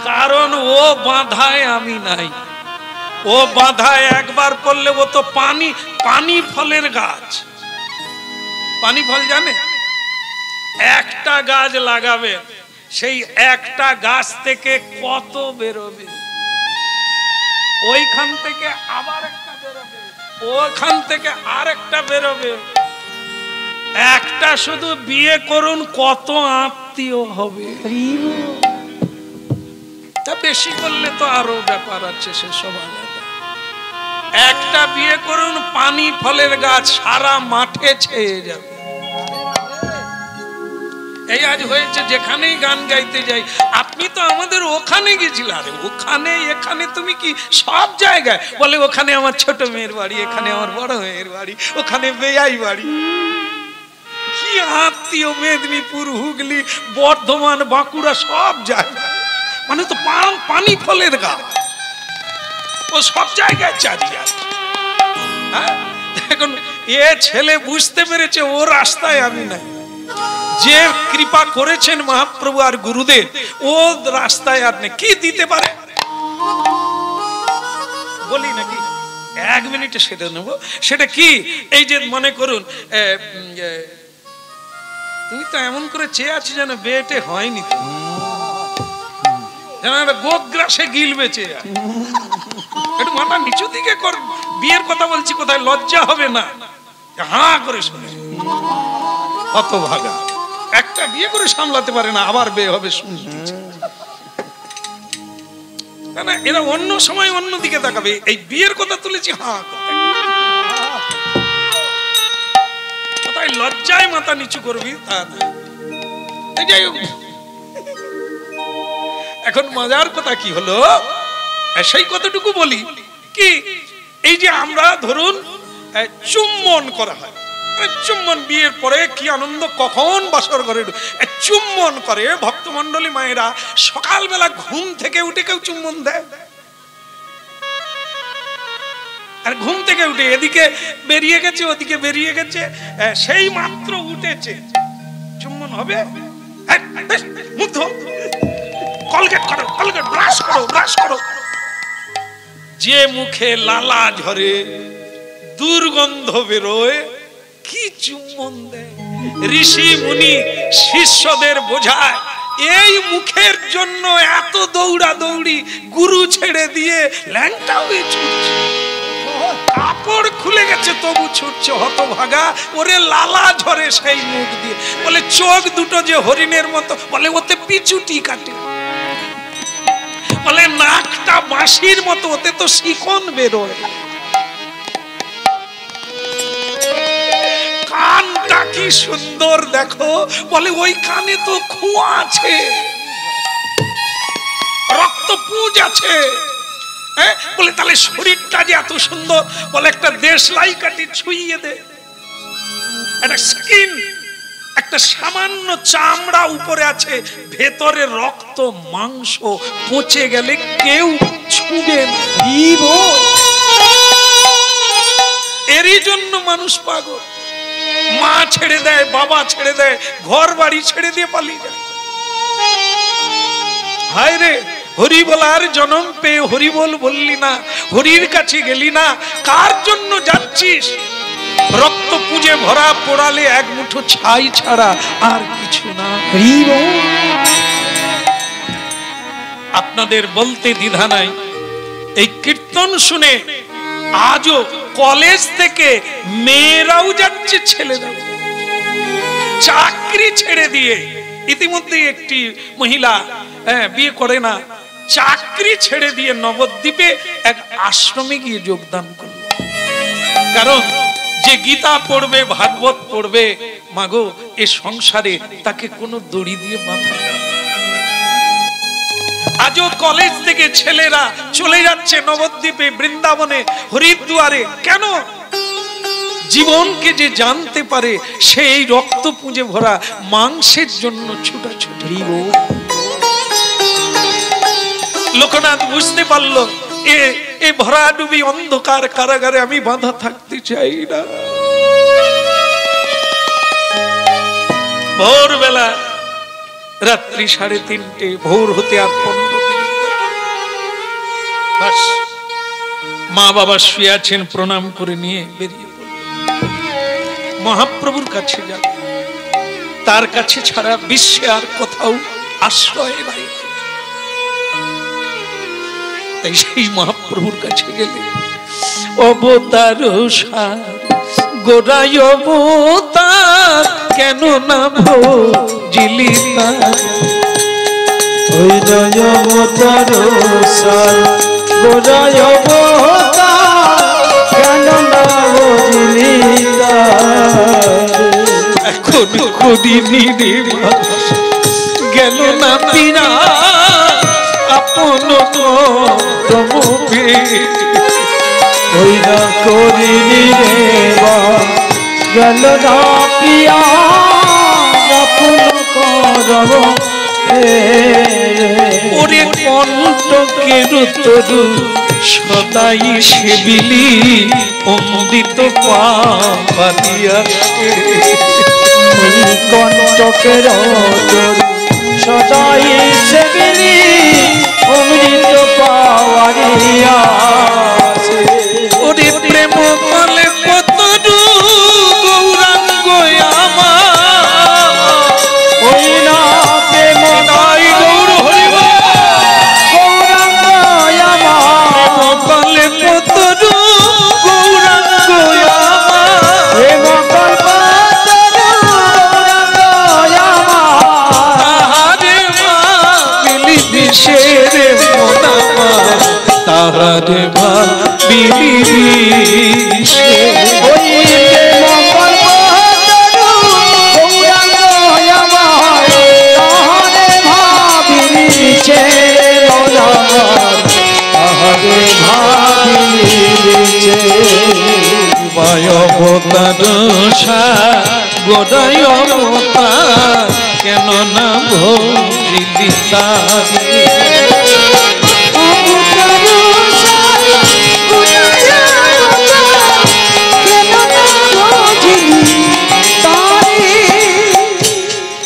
S1: কারণ ও বাঁধায় আমি নাই। ও বাঁধায় একবার করলে ও তো পানি ফলের গাছ। পানি ফল জানে? একটা গাছ লাগাবে, সেই একটা গাছ থেকে কত বেরোবে, ওইখান থেকে আবার একটা বেরোবে, ওখান থেকে আরেকটা বেরোবে। একটা শুধু বিয়ে করুন, কত আত্মীয় হবে। তা বেশি করলে তো আরো ব্যাপার আছে, সেসব আলাদা। একটা বিয়ে করুন, পানি ফলের গাছ সারা মাঠে ছেয়ে যাবে। এই আজ হয়েছে, যেখানেই গান গাইতে যাই, আপনি তো আমাদের ওখানে গেছিলেন। আরে ওখানে এখানে তুমি কি সব জায়গায় বলে, ওখানে আমার ছোট মেয়ের বাড়ি, এখানে আমার বড় মেয়ের বাড়ি, ওখানে বেয়াই বাড়ি। কি আত্মীয়, মেদিনীপুর, হুগলি, বর্ধমান, বাঁকুড়া, সব জায়গায়। মানে তো পানি ফলের গাছ, ও সব জায়গায় চালিয়ে আছে। এখন এ ছেলে বুঝতে পেরেছে ও রাস্তায় আমি নাই। যে কৃপা করেছেন মহাপ্রভু আর গুরুদেব, ও রাস্তায় আর নেই। কি দিতে পারে বলি নাকি? 1 মিনিটে সেটা নেব। সেটা কি? এই যে মনে করুন, তুমি তো এমন করে চেয়ে আছি যেন বেটে হয়নি, যেন গোগ্রাসে গিলবে চেয়ে। একটু মাথা নিচু দিকে কর, বিয়ের কথা বলছি, কোথায় লজ্জা হবে না? হাঁ করে শুনে, অত ভাগা একটা বিয়ে করে সামলাতে পারে না, আবার বিয়ে হবে শুনছি। না, এরা অন্য সময় অন্য দিকে তাকাবে, এই বিয়ের কথা তুলেছি হাঁ কোথায় লজ্জায় মাথা নিচু করবি তা না। যাই হোক, এখন মজার কথা কি হলো, সেই কতটুকু বলি কি, এই যে আমরা ধরুন চুম্বন করা হয়, চুম্বন বিয়ের পরে কি আনন্দ, কখন বাসর ঘরে চুম্বন করে ভক্তমন্ডলী মায়েরা। সকালবেলা ঘুম থেকে উঠে কেউ চুম্বন দেয়? আর ঘুম থেকে উঠে এদিকে বেরিয়ে গেছে, ওদিকে বেরিয়ে গেছে, সেই মাত্র উঠেছে, চুম্বন হবে? মুখ ধো, কলগেট করো, কলগেট, ব্রাশ করো, ব্রাশ করো। যে মুখে লালা ঝরে, দুর্গন্ধ বেরোয়, কি চুম্বন দেয়। ঋষি মুনি শিষ্যদের বোঝায়, এই মুখের জন্য এত দৌড়া দৌড়ি, গুরু ছেড়ে দিয়ে ল্যাংটা হয়ে ছুটছে। কাপড় খুলে গেছে তবু ছুটছে হতভাগা, ওরে লালা ঝরে সেই মুখ দিয়ে। বলে চোখ দুটো যে হরিণের মতো, বলে ওতে পিছুটি কাটে। বলে নাকটা বাঁশির মতো, ওতে তো শিকন বেরোয়। কানটা কি সুন্দর দেখো, বলে ওই কানে তো খোয়া আছে, রক্তপুঁজ আছে। বলে তাহলে শরীরটা যে এত সুন্দর, বলে একটা দেশলাই কাটি ছুঁইয়ে দে, একটা স্কিন, একটা সামান্য চামড়া উপরে আছে, ভেতরে রক্ত মাংস, পচে গেলে কেউ ছুঁবে না। এরই জন্য মানুষ পাগল, মা ছেড়ে দেয়, বাবা ছেড়ে দেয়, ঘর বাড়ি ছেড়ে দিয়ে পালিয়ে যায়। হায় রে, হরি বলার জন্ম পেয়ে হরি বললি না, হরির কাছে গেলি না, কার জন্য যাচ্ছিস? রক্ত পুঁজে ভরা পোড়ালে এক মুঠো ছাই ছাড়া আর কিছু না। আপনাদের বলতে দ্বিধা নাই, এই কীর্তন শুনে আজও কলেজ থেকে মেয়েরাও যাচ্ছে, ছেলেরা চাকরি ছেড়ে দিয়ে। ইতিমধ্যে একটি মহিলা বিয়ে করে না, চাকরি ছেড়ে দিয়ে নবদ্বীপে এক আশ্রমে গিয়ে যোগদান করল। কারণ যে গীতা পড়বে, ভাগবত পড়বে, মাগো এ সংসারে তাকে কোনো দড়ি দিয়ে বাঁধা। আজও কলেজ থেকে ছেলেরা চলে যাচ্ছে নবদ্বীপে, বৃন্দাবনে, হরিদ্বারে। কেন? জীবনকে যে জানতে পারে সেই রক্ত পুঁজে ভরা মাংসের জন্য ছুটাছুটি। লোকনাথ বুঝতে পারলো এ ভরাডুবি অন্ধকার কারাগারে আমি বাঁধা থাকতে চাই না। ভোরবেলা, রাত্রি 3:30, ভোর হতে আর 15 মিনিট। বাস, মা বাবা শুয়ে আছেন, প্রণাম করে নিয়ে বেরিয়ে পড়ল। মহাপ্রভুর কাছে গেল, তার কাছে ছাড়া বিশ্বে আর কোথাও আশ্রয় নাই। তাই সেই মহাপ্রভুর কাছে গেলে, অবতার সার গোড়ায় অবতার, কেন না ভজিলি তার?
S2: ওই অবতার সার গোড়ায় অবতার, কেন না ভজিলি তার?
S1: এখন করিনি রে গেল না পিরা আপন তমবে।
S2: ওই না করিনি রে গেল না পিয়া, আপন করব
S1: ওরে কণ্ঠকের তরু সদাই সেবিলি, অমৃত পাতিয়া।
S2: কণ্ঠকের সদাই সেবিলি, অমৃত পাওয়ারিয়া।
S1: ওরে প্রেম কলে কতরু গৌরাঙ্গ আমার,
S2: ওই না প্রেম
S1: তাই গৌর হরিব
S2: গৌরাঙ্গ আমার,
S1: কলে কতরু গৌরাঙ্গ আমার,
S2: প্রেম কল্পতরু গৌরাঙ্গ আমার।
S1: তাহারে মা বিলি বিশের মনামা, তাহারে মা বিলি বিশে।
S2: ওই প্রেম কল্পতরু গৌরাঙ্গ আমার, তাহারে ভাবিছে মনার, তাহারে ভাবিছে।
S1: অবতার গোড়ায় অবতার, কেন না ভজিলি তার?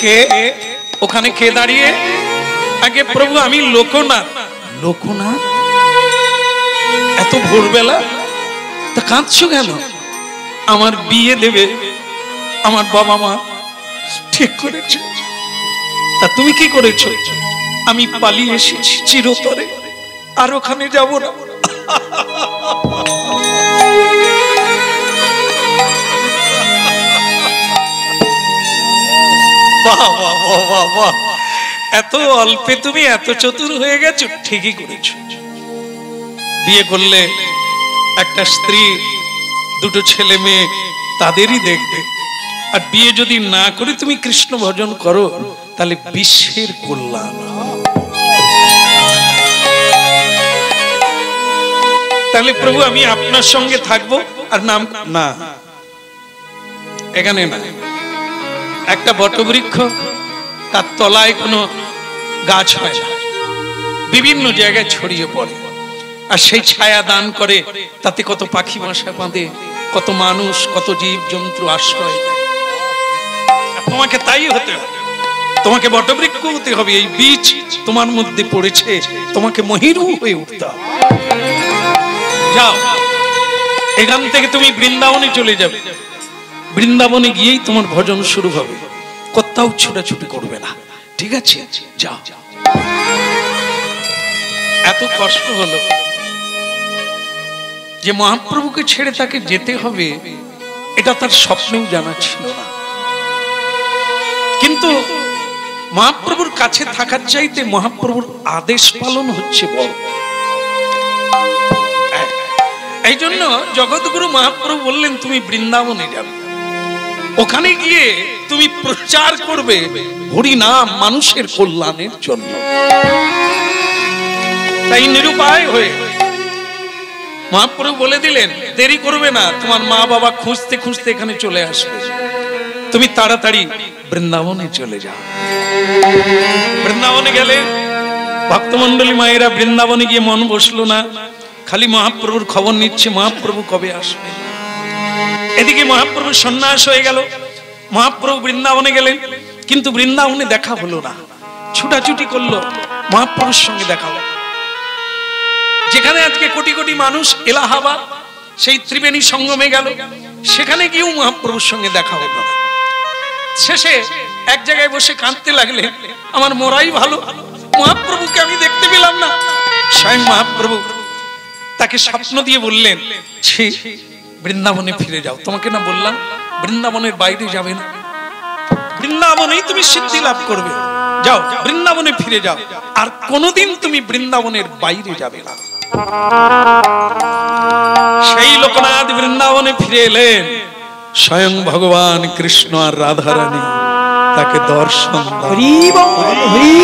S1: কে ওখানে কে দাঁড়িয়ে? আগে প্রভু আমি লোকনাথ। লোকনাথ? এত ভোরবেলা তা কাঁদছো কেন? আমার বিয়ে দেবে আমার বাবা মা ঠিক করেছে। তা তুমি কি করেছো? আমি পালিয়ে এসেছি চিরতরে, আর ওখানে যাব না। বাহ বাহ বাহ বাহ বাহ, এত অল্পে তুমি এত চতুর হয়ে গেছো, ঠিকই করেছো। বিয়ে করলে একটা স্ত্রী, দুটো ছেলে মেয়ে তাদেরই দেখবে। আর বিয়ে যদি না করে তুমি কৃষ্ণ ভজন করো, তাহলে বিশ্বের কল্যাণ। তাহলে প্রভু আমি আপনার সঙ্গে থাকবো, আর নাম না এখানে না, একটা বটবৃক্ষ, তার তলায় কোনো গাছ হয় না, বিভিন্ন জায়গায় ছড়িয়ে পড়ে, আর সেই ছায়া দান করে, তাতে কত পাখি বাসা বাঁধে, কত মানুষ, কত জীব জন্তু আশ্রয় দেয়। তোমাকে তাই হতে হবে, তোমাকে বটবৃক্ষ হতে হবে। এই বীজ তোমার মধ্যে পড়েছে, তোমাকে মহিরু হয়ে উঠতে হবে। যাও, এখান থেকে তুমি বৃন্দাবনে চলে যাবে, বৃন্দাবনে গিয়েই তোমার ভজন শুরু হবে, কোথাও ছুটাছুটি করবে না, ঠিক আছে? যাও। এত কষ্ট হলো যে মহাপ্রভুকে ছেড়ে তাকে যেতে হবে, এটা তার স্বপ্নেও জানা ছিল না। কিন্তু মহাপ্রভুর কাছে থাকার চাইতে মহাপ্রভুর আদেশ পালন হচ্ছে বড়। এই জন্য জগৎগুরু মহাপ্রভু বললেন তুমি বৃন্দাবনে যাবে, ওখানে গিয়ে তুমি প্রচার করবে হরি নাম মানুষের কল্যাণের জন্য। তাই নিরুপায় হয়ে মহাপ্রভু বলে দিলেন দেরি করবে না, তোমার মা বাবা খুঁজতে খুঁজতে এখানে চলে আসবে, তুমি তাড়াতাড়ি বৃন্দাবনে চলে যাও। বৃন্দাবনে গেলে ভক্তমন্ডলী মায়েরা বৃন্দাবনে গিয়ে মন বসলো না, খালি মহাপ্রভুর খবর নিচ্ছে মহাপ্রভু কবে আসবে। এদিকে মহাপ্রভু সন্ন্যাস হয়ে গেল, মহাপ্রভু বৃন্দাবনে গেলেন, কিন্তু বৃন্দাবনে দেখা হলো না। ছুটাছুটি করলো, মহাপ্রভুর সঙ্গে দেখা হলো। যেখানে আজকে কোটি কোটি মানুষ এলাহাবাদ, সেই ত্রিবেণী সঙ্গমে গেল, সেখানে গিয়েও মহাপ্রভুর সঙ্গে দেখা হলো না। শেষে এক জায়গায় বসে কাঁদতে লাগলেন, আমার মরাই ভালো, মহাপ্রভুকে আমি দেখতে পেলাম না। স্বয়ং মহাপ্রভু তাকে স্বপ্ন দিয়ে বললেন, ছি, বৃন্দাবনে ফিরে যাও, তোমাকে না বললাম বৃন্দাবনের বাইরে যাবে না, বৃন্দাবনেই তুমি সিদ্ধি লাভ করবে, যাও বৃন্দাবনে ফিরে যাও, আর কোনোদিন তুমি বৃন্দাবনের বাইরে যাবে না। সেই লোকনাথ বৃন্দাবনে ফিরে এলেন, স্বয়ং ভগবান কৃষ্ণ আর রাধারানী তাকে দর্শন
S2: হরি বল হরি